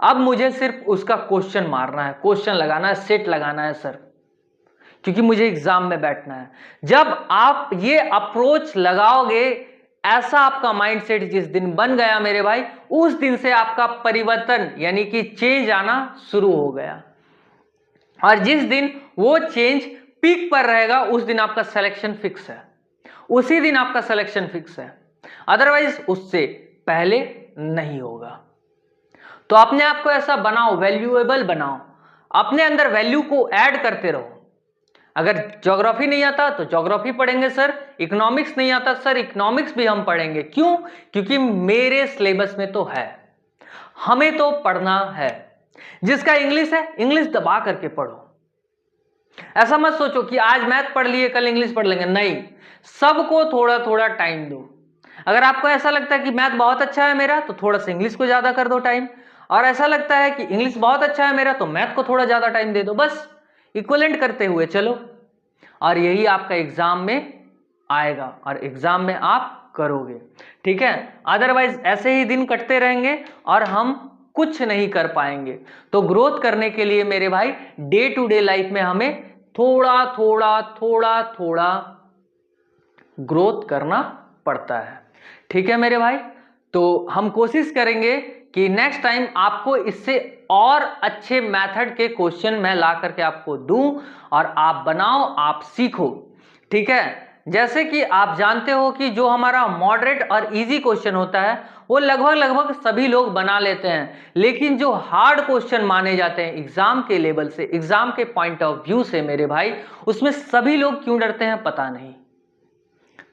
अब मुझे सिर्फ उसका क्वेश्चन मारना है, क्वेश्चन लगाना है, सेट लगाना है सर, क्योंकि मुझे एग्जाम में बैठना है। जब आप ये अप्रोच लगाओगे, ऐसा आपका माइंडसेट जिस दिन बन गया मेरे भाई, उस दिन से आपका परिवर्तन यानी कि चेंज आना शुरू हो गया। और जिस दिन वो चेंज पीक पर रहेगा, उस दिन आपका सिलेक्शन फिक्स है, उसी दिन आपका सिलेक्शन फिक्स है, अदरवाइज उससे पहले नहीं होगा। तो अपने आप को ऐसा बनाओ, वैल्यूएबल बनाओ, अपने अंदर वैल्यू को ऐड करते रहो। अगर ज्योग्राफी नहीं आता तो ज्योग्राफी पढ़ेंगे सर, इकोनॉमिक्स नहीं आता सर, इकोनॉमिक्स भी हम पढ़ेंगे। क्यों? क्योंकि मेरे सिलेबस में तो है, हमें तो पढ़ना है। जिसका इंग्लिश है, इंग्लिश दबा करके पढ़ो। ऐसा मत सोचो कि आज मैथ पढ़ लिए कल इंग्लिश पढ़ लेंगे, नहीं, सबको थोड़ा थोड़ा टाइम दो। अगर आपको ऐसा लगता है कि मैथ बहुत अच्छा है मेरा, तो थोड़ा सा इंग्लिश को ज्यादा कर दो टाइम, और ऐसा लगता है कि इंग्लिश बहुत अच्छा है मेरा, तो मैथ को थोड़ा ज्यादा टाइम दे दो, बस इक्विवेलेंट करते हुए चलो। और यही आपका एग्जाम में आएगा और एग्जाम में आप करोगे, ठीक है। अदरवाइज ऐसे ही दिन कटते रहेंगे और हम कुछ नहीं कर पाएंगे। तो ग्रोथ करने के लिए मेरे भाई डे टू डे लाइफ में हमें थोड़ा थोड़ा थोड़ा थोड़ा ग्रोथ करना पड़ता है, ठीक है मेरे भाई। तो हम कोशिश करेंगे कि नेक्स्ट टाइम आपको इससे और अच्छे मेथड के क्वेश्चन मैं ला करके आपको दूं और आप बनाओ, आप सीखो, ठीक है। जैसे कि आप जानते हो कि जो हमारा मॉडरेट और इजी क्वेश्चन होता है वो लगभग सभी लोग बना लेते हैं, लेकिन जो हार्ड क्वेश्चन माने जाते हैं एग्जाम के लेवल से, एग्जाम के पॉइंट ऑफ व्यू से मेरे भाई, उसमें सभी लोग क्यों डरते हैं पता नहीं,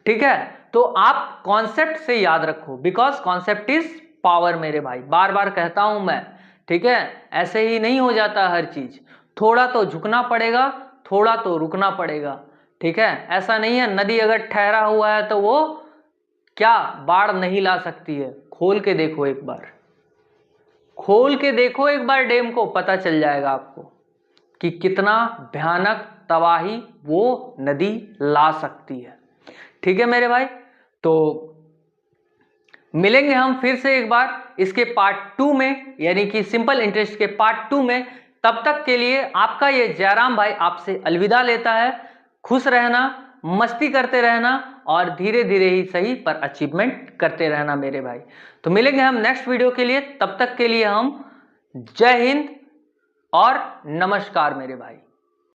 ठीक है। तो आप कॉन्सेप्ट से याद रखो, बिकॉज कॉन्सेप्ट इज पावर मेरे भाई, बार बार कहता हूं मैं, ठीक है। ऐसे ही नहीं हो जाता हर चीज, थोड़ा तो झुकना पड़ेगा, थोड़ा तो रुकना पड़ेगा, ठीक है। ऐसा नहीं है नदी अगर ठहरा हुआ है तो वो क्या बाढ़ नहीं ला सकती है? खोल के देखो एक बार, खोल के देखो एक बार डैम को, पता चल जाएगा आपको कि कितना भयानक तबाही वो नदी ला सकती है। ठीक है मेरे भाई, तो मिलेंगे हम फिर से एक बार इसके पार्ट 2 में, यानी कि सिंपल इंटरेस्ट के पार्ट 2 में। तब तक के लिए आपका ये जयराम भाई आपसे अलविदा लेता है। खुश रहना, मस्ती करते रहना और धीरे धीरे ही सही पर अचीवमेंट करते रहना मेरे भाई। तो मिलेंगे हम नेक्स्ट वीडियो के लिए, तब तक के लिए हम जय हिंद और नमस्कार मेरे भाई।